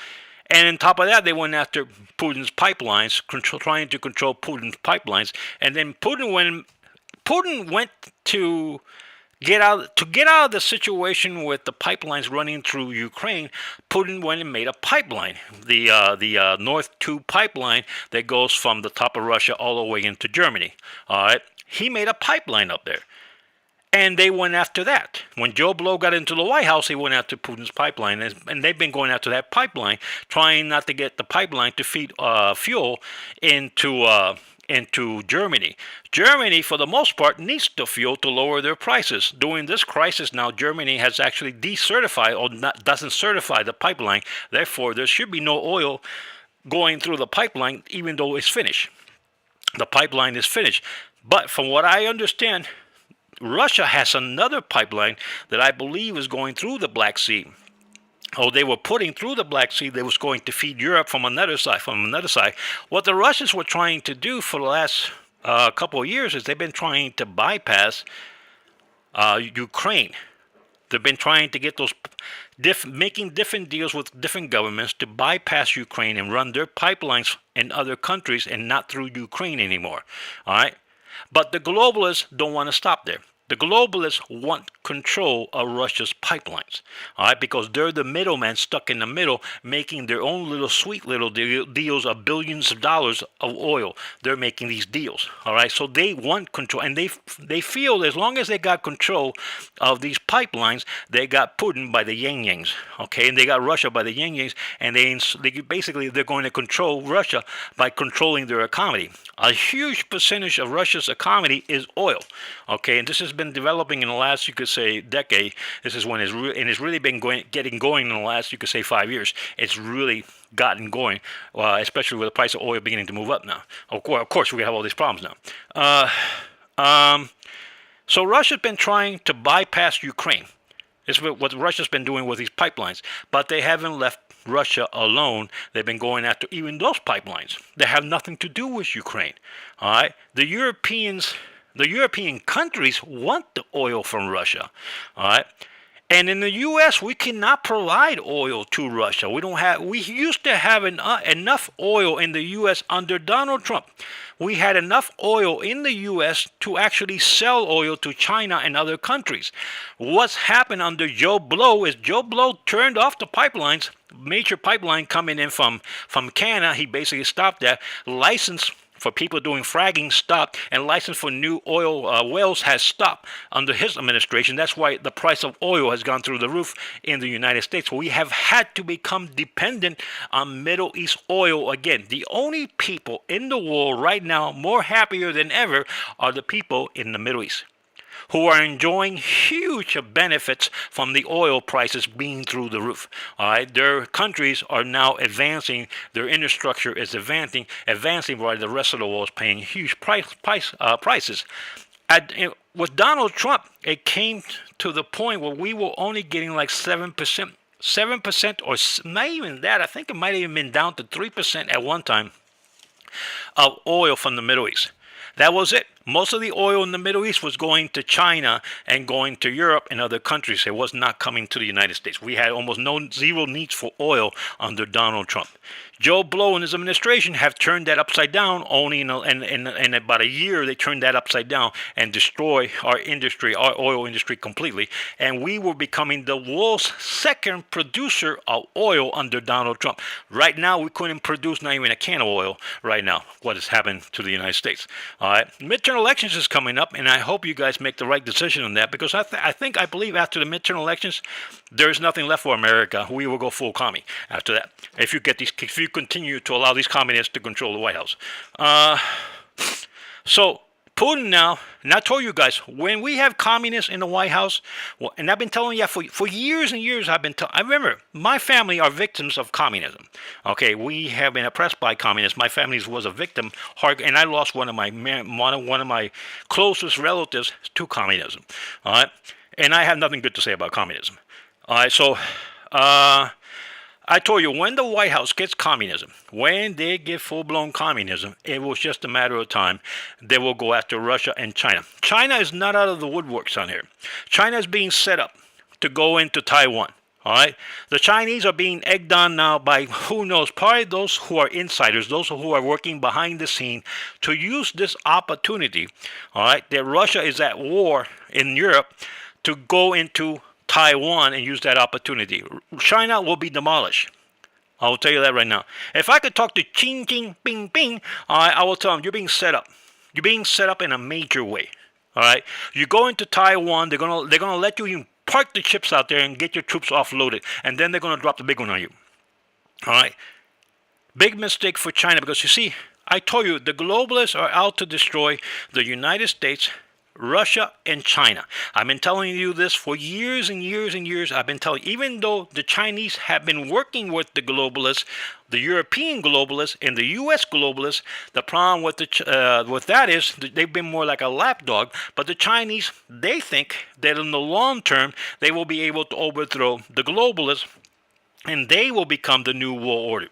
on top of that, they went after Putin's pipelines, trying to control Putin's pipelines. And then Putin went to get out of the situation with the pipelines running through Ukraine. Putin went and made a pipeline, the North 2 pipeline that goes from the top of Russia all the way into Germany. All right, he made a pipeline up there. And they went after that. When Joe Blow got into the White House, he went after Putin's pipeline. And they've been going after that pipeline, trying not to get the pipeline to feed fuel into Germany. Germany, for the most part, needs the fuel to lower their prices. During this crisis now, Germany has actually decertified or doesn't certify the pipeline. Therefore, there should be no oil going through the pipeline, even though it's finished. The pipeline is finished. But from what I understand, Russia has another pipeline that I believe is going through the Black Sea. Oh, they were putting through the Black Sea. They was going to feed Europe from another side. What the Russians were trying to do for the last couple of years is they've been trying to bypass Ukraine. They've been trying to get those making different deals with different governments to bypass Ukraine and run their pipelines in other countries and not through Ukraine anymore. All right, but the globalists don't want to stop there. The globalists want control of Russia's pipelines, all right, because they're the middleman stuck in the middle, making their own little sweet little deals of billions of dollars of oil. They're making these deals, all right. So they want control, and they feel as long as they got control of these pipelines, they got Putin by the yang yangs, okay, and they got Russia by the yang yangs, and they're going to control Russia by controlling their economy. A huge percentage of Russia's economy is oil, okay, and this has been developing in the last, you could say, decade. This is when it's really been getting going in the last, you could say, 5 years. It's really gotten going, especially with the price of oil beginning to move up now. Of course, we have all these problems now. So Russia's been trying to bypass Ukraine. It's what Russia's been doing with these pipelines, but they haven't left Russia alone. They've been going after even those pipelines. They have nothing to do with Ukraine. All right, the European countries want the oil from Russia, all right? And in the U.S., we cannot provide oil to Russia. We used to have enough oil in the U.S. under Donald Trump. We had enough oil in the U.S. to actually sell oil to China and other countries. What's happened under Joe Blow is Joe Blow turned off the pipelines, major pipeline coming in from Canada. He basically stopped that. License for people doing fragging stopped, and license for new oil wells has stopped under his administration. That's why the price of oil has gone through the roof in the United States. We have had to become dependent on Middle East oil again. The only people in the world right now more happier than ever are the people in the Middle East, who are enjoying huge benefits from the oil prices being through the roof. All right, their countries are now advancing. Their infrastructure is advancing while the rest of the world is paying huge prices. With Donald Trump, it came to the point where we were only getting like 7%, or not even that. I think it might have even been down to 3% at one time of oil from the Middle East. That was it. Most of the oil in the Middle East was going to China and going to Europe and other countries. It was not coming to the United States. We had almost zero needs for oil under Donald Trump. Joe Blow and his administration have turned that upside down. Only in about a year, they turned that upside down and destroyed our industry, our oil industry completely. And we were becoming the world's second producer of oil under Donald Trump. Right now, we couldn't produce not even a can of oil right now, what has happened to the United States. All right. Midterm elections is coming up, and I hope you guys make the right decision on that, because I believe after the midterm elections, there's nothing left for America. We will go full commie after that. If you continue to allow these communists to control the White House. So Putin now, and I told you guys, when we have communists in the White House, well, and I've been telling you for years and years, I remember, my family are victims of communism. Okay, we have been oppressed by communists. My family was a victim, and I lost one of my closest relatives to communism. All right, and I have nothing good to say about communism. All right, so I told you, when the White House gets communism, when they get full-blown communism, it was just a matter of time. They will go after Russia and China. China is not out of the woodworks on here. China is being set up to go into Taiwan. All right, the Chinese are being egged on now by, who knows, probably those who are insiders, those who are working behind the scene to use this opportunity. All right, that Russia is at war in Europe, to go into Taiwan and use that opportunity. China will be demolished. I will tell you that right now. If I could talk to Xi Jinping, I will tell him, you're being set up. You're being set up in a major way. All right, you go into Taiwan. They're gonna let you even park the chips out there and get your troops offloaded, and then they're gonna drop the big one on you. All right, big mistake for China, because you see, I told you, the globalists are out to destroy the United States, Russia and China. I've been telling you this for years and years and years. I've been telling, even though the Chinese have been working with the globalists, the European globalists and the U.S. globalists, the problem with that is they've been more like a lapdog. But the Chinese, they think that in the long term they will be able to overthrow the globalists, and they will become the new world order.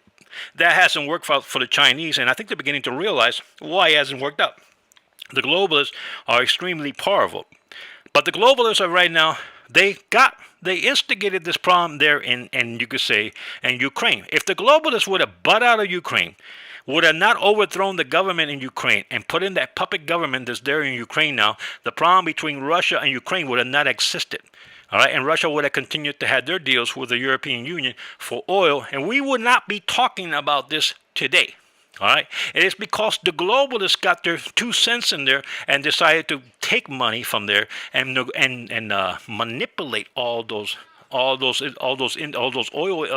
That hasn't worked for the Chinese, and I think they're beginning to realize why it hasn't worked out. The globalists are extremely powerful. But the globalists are right now, they instigated this problem there in you could say, in Ukraine. If the globalists would have butt out of Ukraine, would have not overthrown the government in Ukraine and put in that puppet government that's there in Ukraine now, the problem between Russia and Ukraine would have not existed. All right, and Russia would have continued to have their deals with the European Union for oil, and we would not be talking about this today. All right, it is because the globalists got their 2 cents in there and decided to take money from there and manipulate all those oil,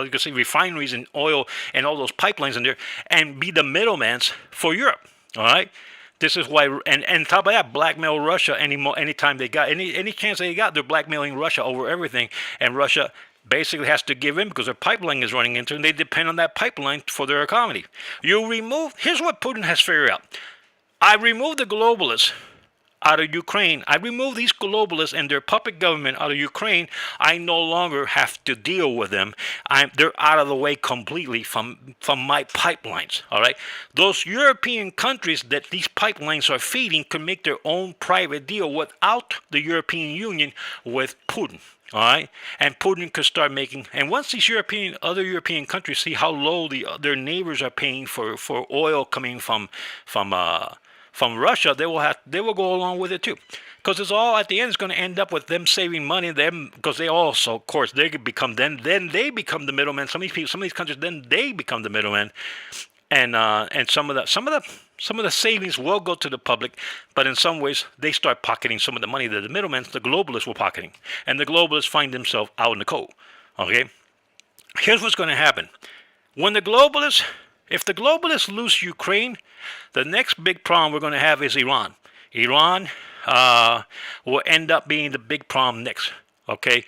you can say refineries and oil and all those pipelines in there, and be the middlemans for Europe. All right. This is why, and top of that, blackmail Russia anytime they got any chance they got, they're blackmailing Russia over everything, and Russia basically has to give in because their pipeline is running into, and they depend on that pipeline for their economy. Here's what Putin has figured out. I removed the globalists out of Ukraine. I removed these globalists and their puppet government out of Ukraine. I no longer have to deal with them. They're out of the way completely from my pipelines. All right, those European countries that these pipelines are feeding can make their own private deal without the European Union with Putin. All right, and Putin could start making. And once these other European countries see how low their neighbors are paying for oil coming from Russia, they will go along with it too, because it's all at the end is going to end up with them saving money. Them because they also, of course, they could become then they become the middleman. Some of these countries, then they become the middleman, and some of the savings will go to the public, but in some ways they start pocketing some of the money that the middlemen, the globalists, were pocketing, and the globalists find themselves out in the cold. Okay, here's what's going to happen when if the globalists lose Ukraine, the next big problem we're going to have is Iran. Iran will end up being the big problem next. Okay,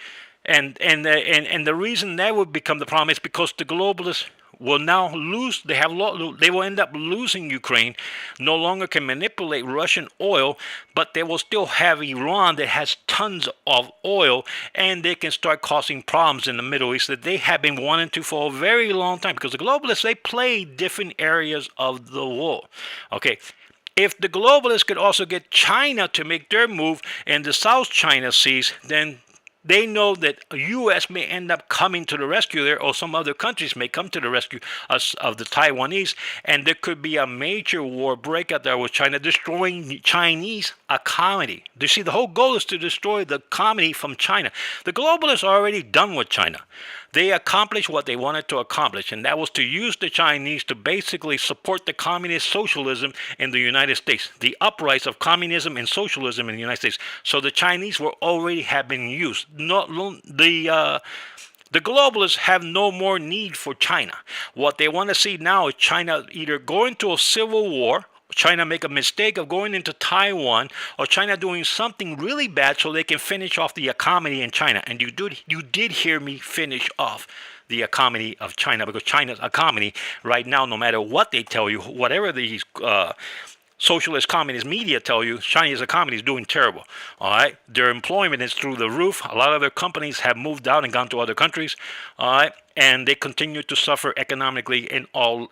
and the reason that would become the problem is because the globalists will now lose. They will end up losing Ukraine. No longer can manipulate Russian oil, but they will still have Iran that has tons of oil, and they can start causing problems in the Middle East that they have been wanting to for a very long time, because the globalists, they play different areas of the world. Okay. If the globalists could also get China to make their move in the South China Seas, then they know that the U.S. may end up coming to the rescue there, or some other countries may come to the rescue of the Taiwanese, and there could be a major war breakout there with China, destroying Chinese economy. You see, the whole goal is to destroy the economy from China. The globalists are already done with China. They accomplished what they wanted to accomplish, and that was to use the Chinese to basically support the communist socialism in the United States, the uprise of communism and socialism in the United States. So the Chinese were already have been used. The globalists have no more need for China. What they want to see now is China either go into a civil war, China make a mistake of going into Taiwan, or China doing something really bad so they can finish off the economy in China. And you did hear me finish off the economy of China, because China's economy right now, no matter what they tell you, whatever these socialist communist media tell you, Chinese economy is doing terrible. All right, their employment is through the roof. A lot of their companies have moved out and gone to other countries. All right, and they continue to suffer economically in all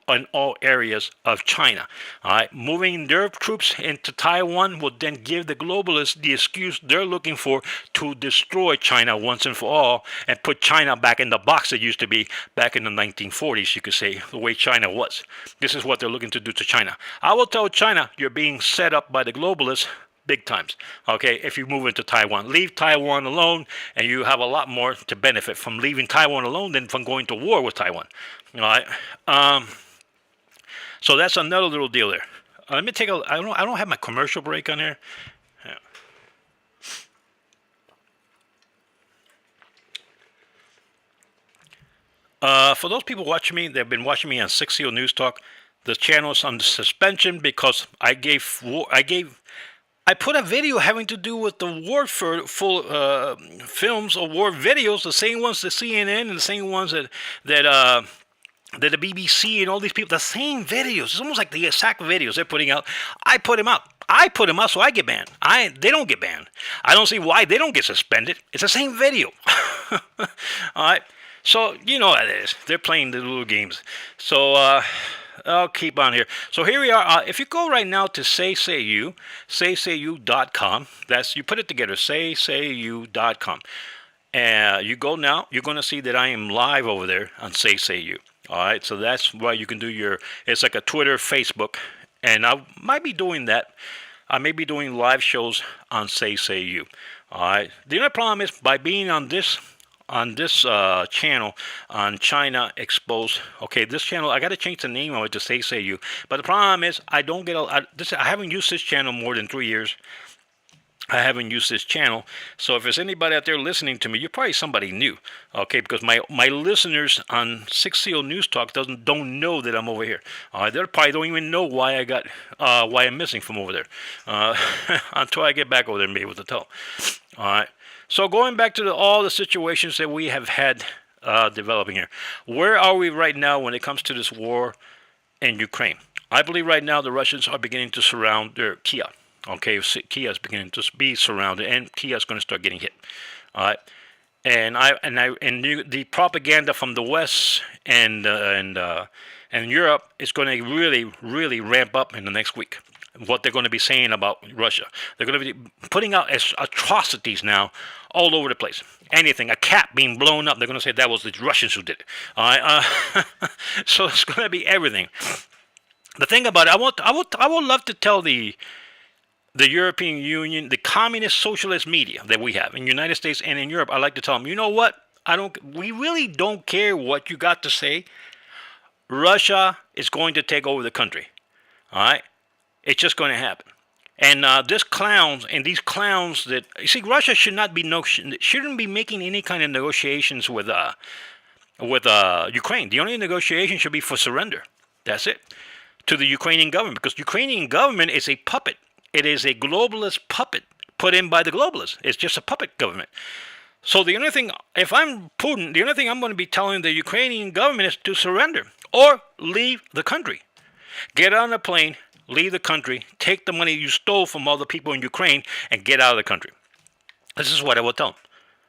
areas of China. All right, moving their troops into Taiwan would then give the globalists the excuse they're looking for to destroy China once and for all, and put China back in the box it used to be back in the 1940s, you could say, the way China was. This is what they're looking to do to China. I will tell China, you're being set up by the globalists big times. Okay, if you move into Taiwan, leave Taiwan alone, and you have a lot more to benefit from leaving Taiwan alone than from going to war with Taiwan. All right. So that's another little deal there. Let me take a. I don't have my commercial break on here. For those people watching me, they've been watching me on 6CO News Talk. The channel is under suspension because I gave I put a video having to do with the war for full films or war videos, the same ones that CNN and the same ones that the BBC and all these people, the same videos. It's almost like the exact videos they're putting out. I put them out. I put them out, so I get banned. They don't get banned. I don't see why they don't get suspended. It's the same video. All right. So you know how it is. They're playing the little games. So I'll keep on here. So here we are. If you go right now to saysayu.com, that's, you put it together, saysayu.com. And you go now, you're going to see that I am live over there on Say Say You. All right, so that's why you can do your, it's like a Twitter, Facebook, and I might be doing that. I may be doing live shows on Say Say You. All right, the only problem is by being on this channel on China Exposed. Okay, this channel, I got to change the name of it to Say Say You. But the problem is I don't get I haven't used this channel more than 3 years. I haven't used this channel, so if there's anybody out there listening to me, you're probably somebody new, okay? Because my listeners on Six Seal News Talk don't know that I'm over here. They probably don't even know why why I'm missing from over there until I get back over there and be able to tell. All right. So going back to all the situations that we have had developing here, where are we right now when it comes to this war in Ukraine? I believe right now the Russians are beginning to surround their Kiev. Okay, Kiev is beginning to be surrounded, and Kiev is going to start getting hit. All right, and the propaganda from the West and Europe is going to really ramp up in the next week. What they're going to be saying about Russia, they're going to be putting out atrocities now all over the place. Anything, a cat being blown up, they're going to say that was the Russians who did it. All right, so it's going to be everything. The thing about it, I would love to tell the European Union, the communist socialist media that we have in the United States and in Europe, I like to tell them, you know what? We really don't care what you got to say. Russia is going to take over the country. All right? It's just going to happen. And these clowns that, you see, Russia shouldn't be making any kind of negotiations with Ukraine. The only negotiation should be for surrender. That's it. To the Ukrainian government, because Ukrainian government is a puppet. It is a globalist puppet put in by the globalists. It's just a puppet government. So the only thing, if I'm Putin, the only thing I'm going to be telling the Ukrainian government is to surrender or leave the country. Get on a plane, leave the country, take the money you stole from all the people in Ukraine, and get out of the country. This is what I will tell them.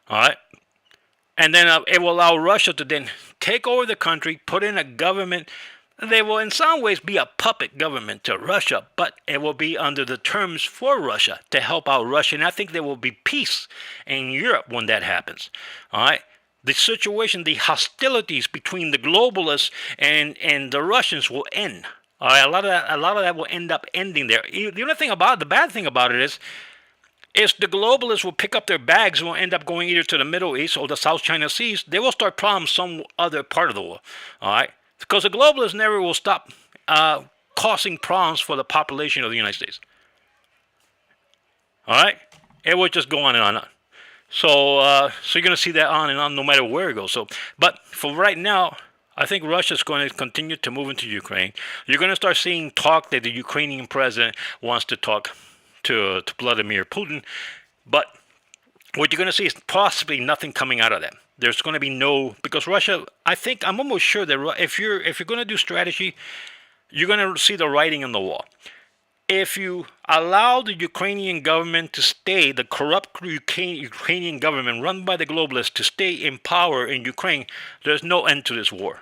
All right? And then it will allow Russia to then take over the country, put in a government. They will in some ways be a puppet government to Russia, but it will be under the terms for Russia to help out Russia. And I think there will be peace in Europe when that happens. All right? The situation, the hostilities between the globalists and the Russians will end. All right? A lot of that will end up ending there. The only thing about the bad thing about it is the globalists will pick up their bags and will end up going either to the Middle East or the South China Seas. They will start problems some other part of the world. All right? Because the globalists never will stop causing problems for the population of the United States. All right? It will just go on and on and on. So you're going to see that on and on no matter where it goes. So, but for right now, I think Russia is going to continue to move into Ukraine. You're going to start seeing talk that the Ukrainian president wants to talk to Vladimir Putin. But what you're going to see is possibly nothing coming out of that. There's going to be no, because Russia, I'm almost sure that if you're going to do strategy, you're going to see the writing on the wall. If you allow the Ukrainian government to stay, the corrupt Ukrainian government run by the globalists to stay in power in Ukraine, there's no end to this war.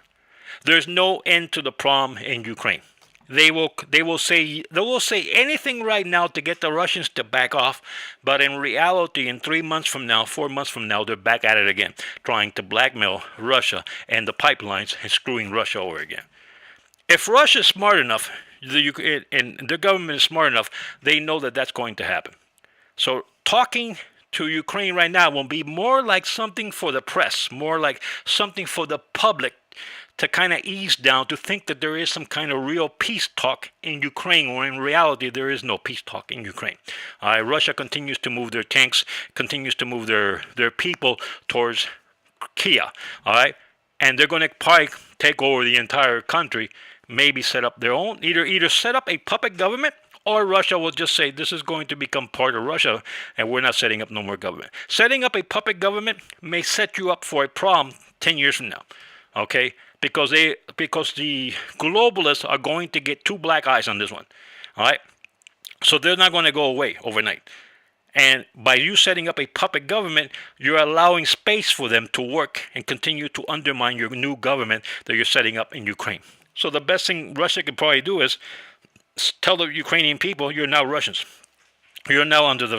There's no end to the problem in Ukraine. They will say anything right now to get the Russians to back off, but in reality, in 3 months from now, 4 months from now, they're back at it again, trying to blackmail Russia and the pipelines and screwing Russia over again. If Russia is smart enough, and the government is smart enough, they know that that's going to happen. So talking to Ukraine right now will be more like something for the press, more like something for the public to kind of ease down, to think that there is some kind of real peace talk in Ukraine, when in reality there is no peace talk in Ukraine. Russia continues to move their tanks, continues to move their people towards Kiev. All right, and they're going to probably take over the entire country, maybe set up their own, either set up a puppet government Or Russia will just say this is going to become part of Russia and we're not setting up no more government. Setting up a puppet government may set you up for a problem 10 years from now. Okay? Because the globalists are going to get two black eyes on this one. All right? So they're not going to go away overnight. And by you setting up a puppet government, you're allowing space for them to work and continue to undermine your new government that you're setting up in Ukraine. So the best thing Russia could probably do is tell the Ukrainian people, you're now Russians. You're now under the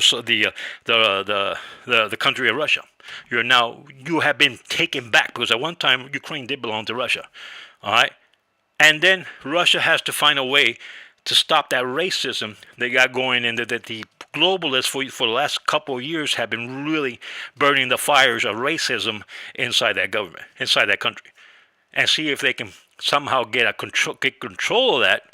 country of Russia. You have been taken back, because at one time Ukraine did belong to Russia. All right, and then Russia has to find a way to stop that racism they got going in, that the globalists for the last couple of years have been really burning the fires of racism inside that government, inside that country, and see if they can somehow get control of that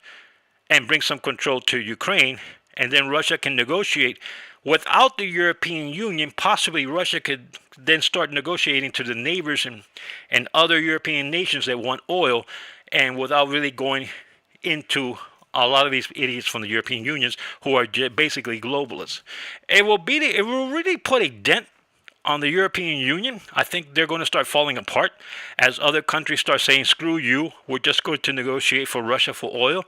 and bring some control to Ukraine, and then Russia can negotiate without the European Union. Possibly Russia could then start negotiating to the neighbors and other European nations that want oil, and without really going into a lot of these idiots from the European Unions who are basically globalists. It will really put a dent on the European Union. I think they're going to start falling apart as other countries start saying, screw you, we're just going to negotiate for Russia for oil.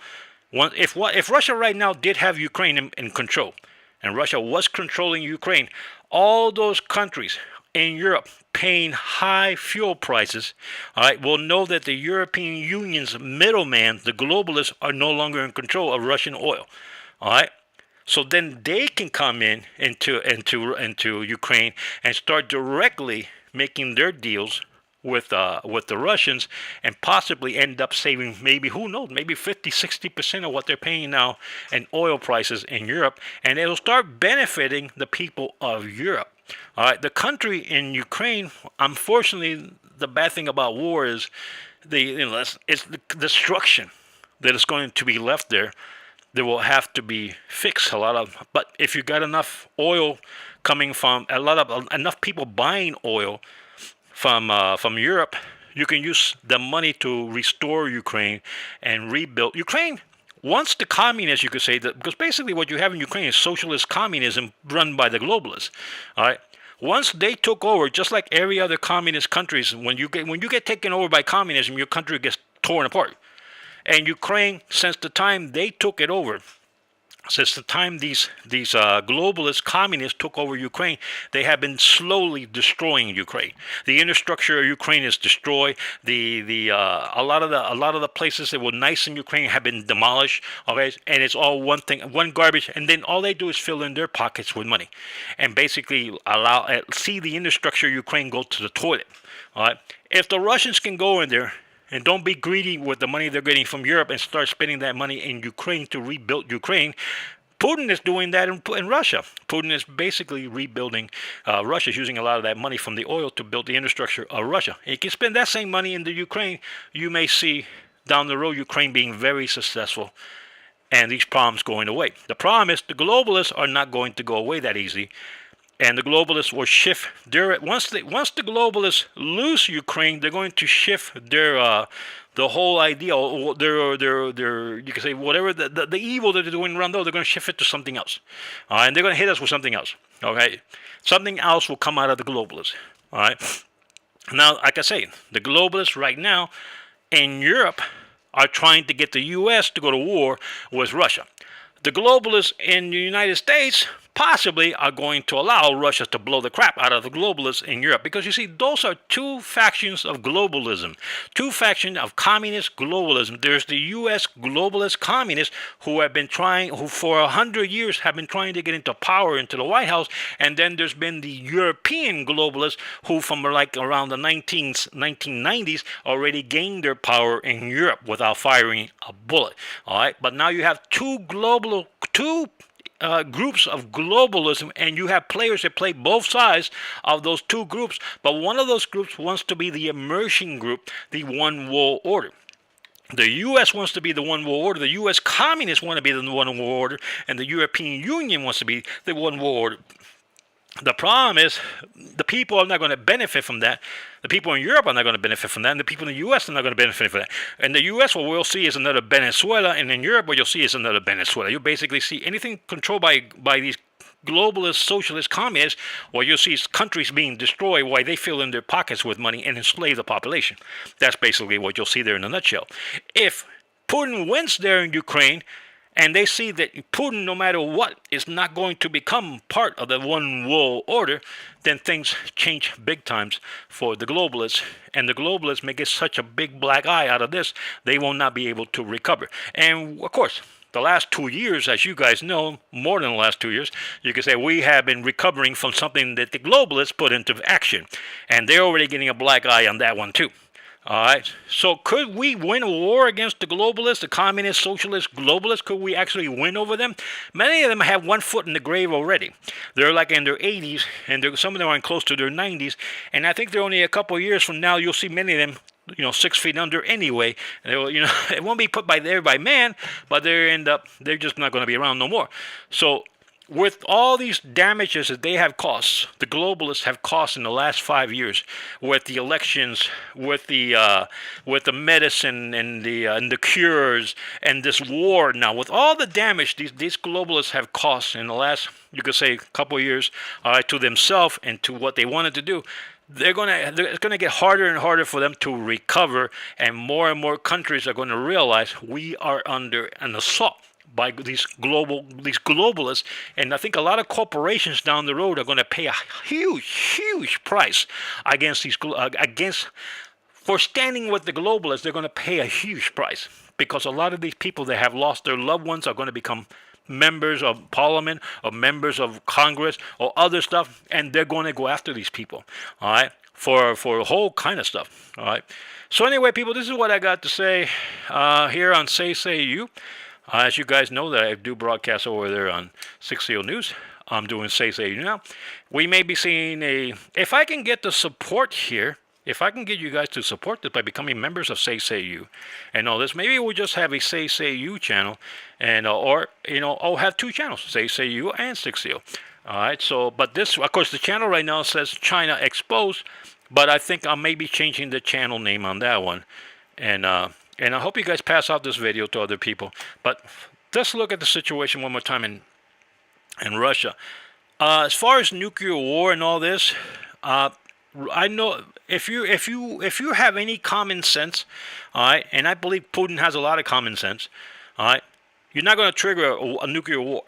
If Russia right now did have Ukraine in control, and Russia was controlling Ukraine, all those countries in Europe paying high fuel prices, all right, will know that the European Union's middleman, the globalists, are no longer in control of Russian oil. All right, so then they can come into Ukraine and start directly making their deals with the Russians, and possibly end up saving, maybe, who knows, maybe 50-60% of what they're paying now in oil prices in Europe, and it'll start benefiting the people of Europe. All right, the country in Ukraine, unfortunately, the bad thing about war is it's the destruction that is going to be left there. There will have to be fixed but if you got enough oil coming from enough people buying oil from Europe, you can use the money to restore Ukraine and rebuild Ukraine. Once the communists, you could say, that, because basically what you have in Ukraine is socialist communism run by the globalists. All right. Once they took over, just like every other communist countries, when you get taken over by communism, your country gets torn apart. And Ukraine, since the time they took it over, since the time these globalist communists took over Ukraine, they have been slowly destroying Ukraine. The infrastructure of Ukraine is destroyed. A lot of the places that were nice in Ukraine have been demolished. Okay, and it's all one garbage. And then all they do is fill in their pockets with money, and basically see the infrastructure of Ukraine go to the toilet. All right, if the Russians can go in there and don't be greedy with the money they're getting from Europe and start spending that money in Ukraine to rebuild Ukraine. Putin is doing that in Russia. Putin is basically rebuilding Russia, using a lot of that money from the oil to build the infrastructure of Russia. And you can spend that same money in the Ukraine. You may see down the road Ukraine being very successful and these problems going away. The problem is the globalists are not going to go away that easy. And the globalists will shift once the globalists lose Ukraine, they're going to shift the whole idea, you can say whatever the evil that they're doing around there, they're going to shift it to something else, and they're going to hit us with something else. Okay, something else will come out of the globalists. All right, now like I say, the globalists right now in Europe are trying to get the U.S. to go to war with Russia. The globalists in the United States possibly are going to allow Russia to blow the crap out of the globalists in Europe. Because you see, those are two factions of globalism, two factions of communist globalism. There's the U.S. globalist communists who for 100 years have been trying to get into power, into the White House. And then there's been the European globalists who from like around the 1990s already gained their power in Europe without firing a bullet. All right, but now you have two groups of globalism, and you have players that play both sides of those two groups, but one of those groups wants to be the emerging group, the one world order. The U.S. wants to be the one world order, the U.S. communists want to be the one world order, and the European Union wants to be the one world order. The problem is the people are not going to benefit from that. The people in Europe are not going to benefit from that, and the people in the U.S. are not going to benefit from that. In the U.S., what we'll see is another Venezuela, and in Europe, what you'll see is another Venezuela. You basically see anything controlled by these globalist, socialist, communists, what you'll see is countries being destroyed while they fill in their pockets with money and enslave the population. That's basically what you'll see there in a nutshell. If Putin wins there in Ukraine, and they see that Putin, no matter what, is not going to become part of the one world order, then things change big times for the globalists. And the globalists may get such a big black eye out of this, they will not be able to recover. And of course, the last 2 years, as you guys know, more than the last 2 years, you can say we have been recovering from something that the globalists put into action. And they're already getting a black eye on that one too. All right. So could we win a war against the globalists, the communist, socialist, globalists? Could we actually win over them? Many of them have one foot in the grave already. They're like in their 80s, and some of them are close to their 90s. And I think they're only a couple of years from now, you'll see many of them, 6 feet under anyway. And they will, it won't be put there by man, but they're just not going to be around no more. So with all these damages that they have caused, the globalists have caused in the last 5 years, with the elections, with the medicine and the cures, and this war now, with all the damage these globalists have caused in the last, you could say, couple of years, to themselves and to what they wanted to do. It's gonna get harder and harder for them to recover, and more countries are going to realize we are under an assault by these globalists, and I think a lot of corporations down the road are going to pay a huge price against for standing with the globalists. They're going to pay a huge price because a lot of these people that have lost their loved ones are going to become members of parliament or members of Congress or other stuff, and they're going to go after these people, all right, for a whole kind of stuff, all right. So anyway, people, this is what I got to say here on Say You. As you guys know, that I do broadcast over there on 60 News. I'm doing Say You now. We may be seeing if I can get the support here, if I can get you guys to support this by becoming members of Say You and all this, maybe we'll just have a Say You channel, and or I'll have two channels, Say You and 60. All right. So, but this, of course, the channel right now says China Exposed, but I think I may be changing the channel name on that one, and I hope you guys pass out this video to other people. But let's look at the situation one more time in Russia. As far as nuclear war and all this, I know if you have any common sense, all right, and I believe Putin has a lot of common sense, all right, you're not going to trigger a nuclear war.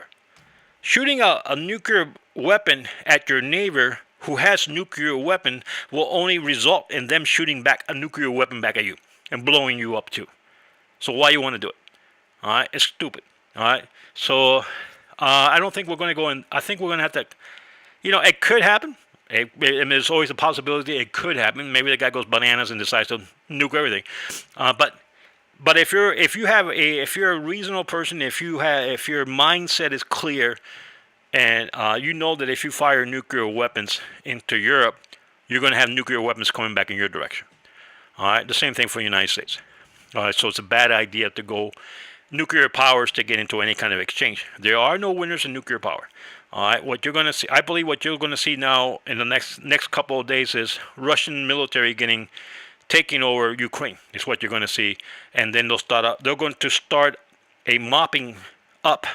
Shooting a nuclear weapon at your neighbor who has nuclear weapon will only result in them shooting back a nuclear weapon back at you and blowing you up too. So why you want to do it? All right, it's stupid. All right, so I don't think we're going to go in. I think we're going to have to, it could happen. There's always a possibility it could happen. Maybe the guy goes bananas and decides to nuke everything. But if you're a reasonable person, if your mindset is clear, and you know that if you fire nuclear weapons into Europe, you're going to have nuclear weapons coming back in your direction. All right, the same thing for the United States. All right, so it's a bad idea to go nuclear powers to get into any kind of exchange. There are no winners in nuclear power. All right, what you're going to see, I believe what you're going to see now in the next couple of days is Russian military taking over Ukraine. Is what you're going to see, and then they're going to start a mopping up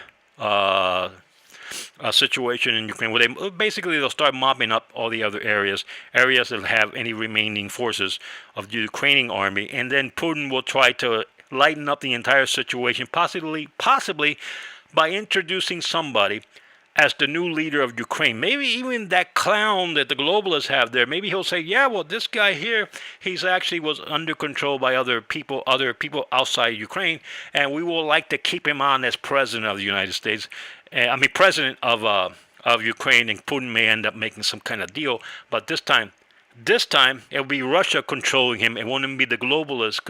situation in Ukraine, where they'll start mopping up all the other areas that have any remaining forces of the Ukrainian army, and then Putin will try to lighten up the entire situation, possibly by introducing somebody as the new leader of Ukraine. Maybe even that clown that the globalists have there. Maybe he'll say, yeah, well, this guy here, he's actually was under control by other people outside Ukraine, and we will like to keep him on as president of the United States. President of Ukraine, and Putin may end up making some kind of deal. But this time it'll be Russia controlling him. It won't even be the globalists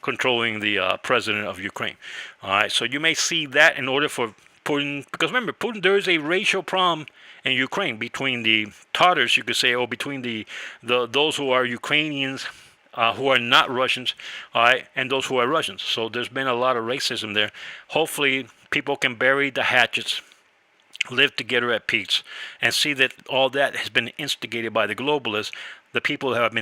controlling the president of Ukraine. All right, so you may see that in order for Putin, because remember, Putin, there is a racial problem in Ukraine between the Tatars, you could say, or between those who are Ukrainians, who are not Russians, all right, and those who are Russians. So there's been a lot of racism there. Hopefully, people can bury the hatchets. live together at peace, and see that all that has been instigated by the globalists, the people who have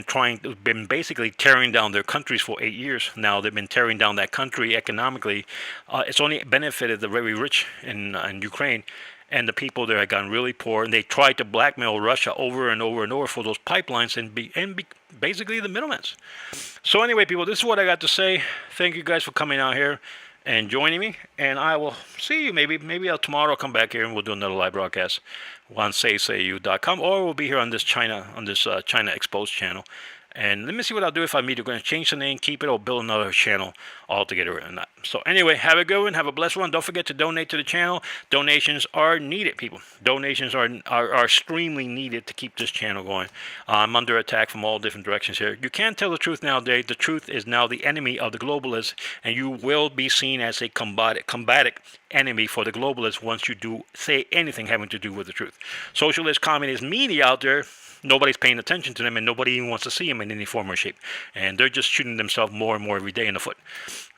been basically tearing down their countries for 8 years now. They've been tearing down that country economically. It's only benefited the very rich in Ukraine, and the people there have gotten really poor. And they tried to blackmail Russia over and over and over for those pipelines and basically the middlemen. So anyway, people, this is what I got to say. Thank you guys for coming out here and joining me, and I will see you maybe tomorrow. I'll come back here and we'll do another live broadcast on saysayu.com, or we'll be here on this China Exposed channel. And let me see what I'll do if I'm either going to change the name, keep it, or build another channel altogether or not. So anyway, have a good one. Have a blessed one. Don't forget to donate to the channel. Donations are needed, people. Donations are extremely needed to keep this channel going. I'm under attack from all different directions here. You can't tell the truth nowadays. The truth is now the enemy of the globalists, and you will be seen as a combative enemy for the globalists once you do say anything having to do with the truth. Socialist, communist media out there, nobody's paying attention to them, and nobody even wants to see them in any form or shape. And they're just shooting themselves more and more every day in the foot.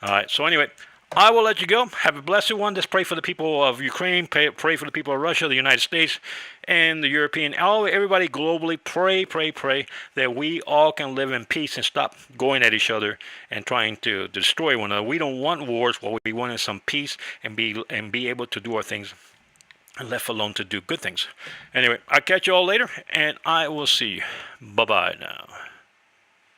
All right, so anyway, I will let you go. Have a blessed one. Just pray for the people of Ukraine. Pray for the people of Russia, the United States, and the European. Everybody globally, pray that we all can live in peace and stop going at each other and trying to destroy one another. We don't want wars. What we want is some peace and be able to do our things, and left alone to do good things. Anyway, I'll catch you all later, and I will see you. Bye-bye now.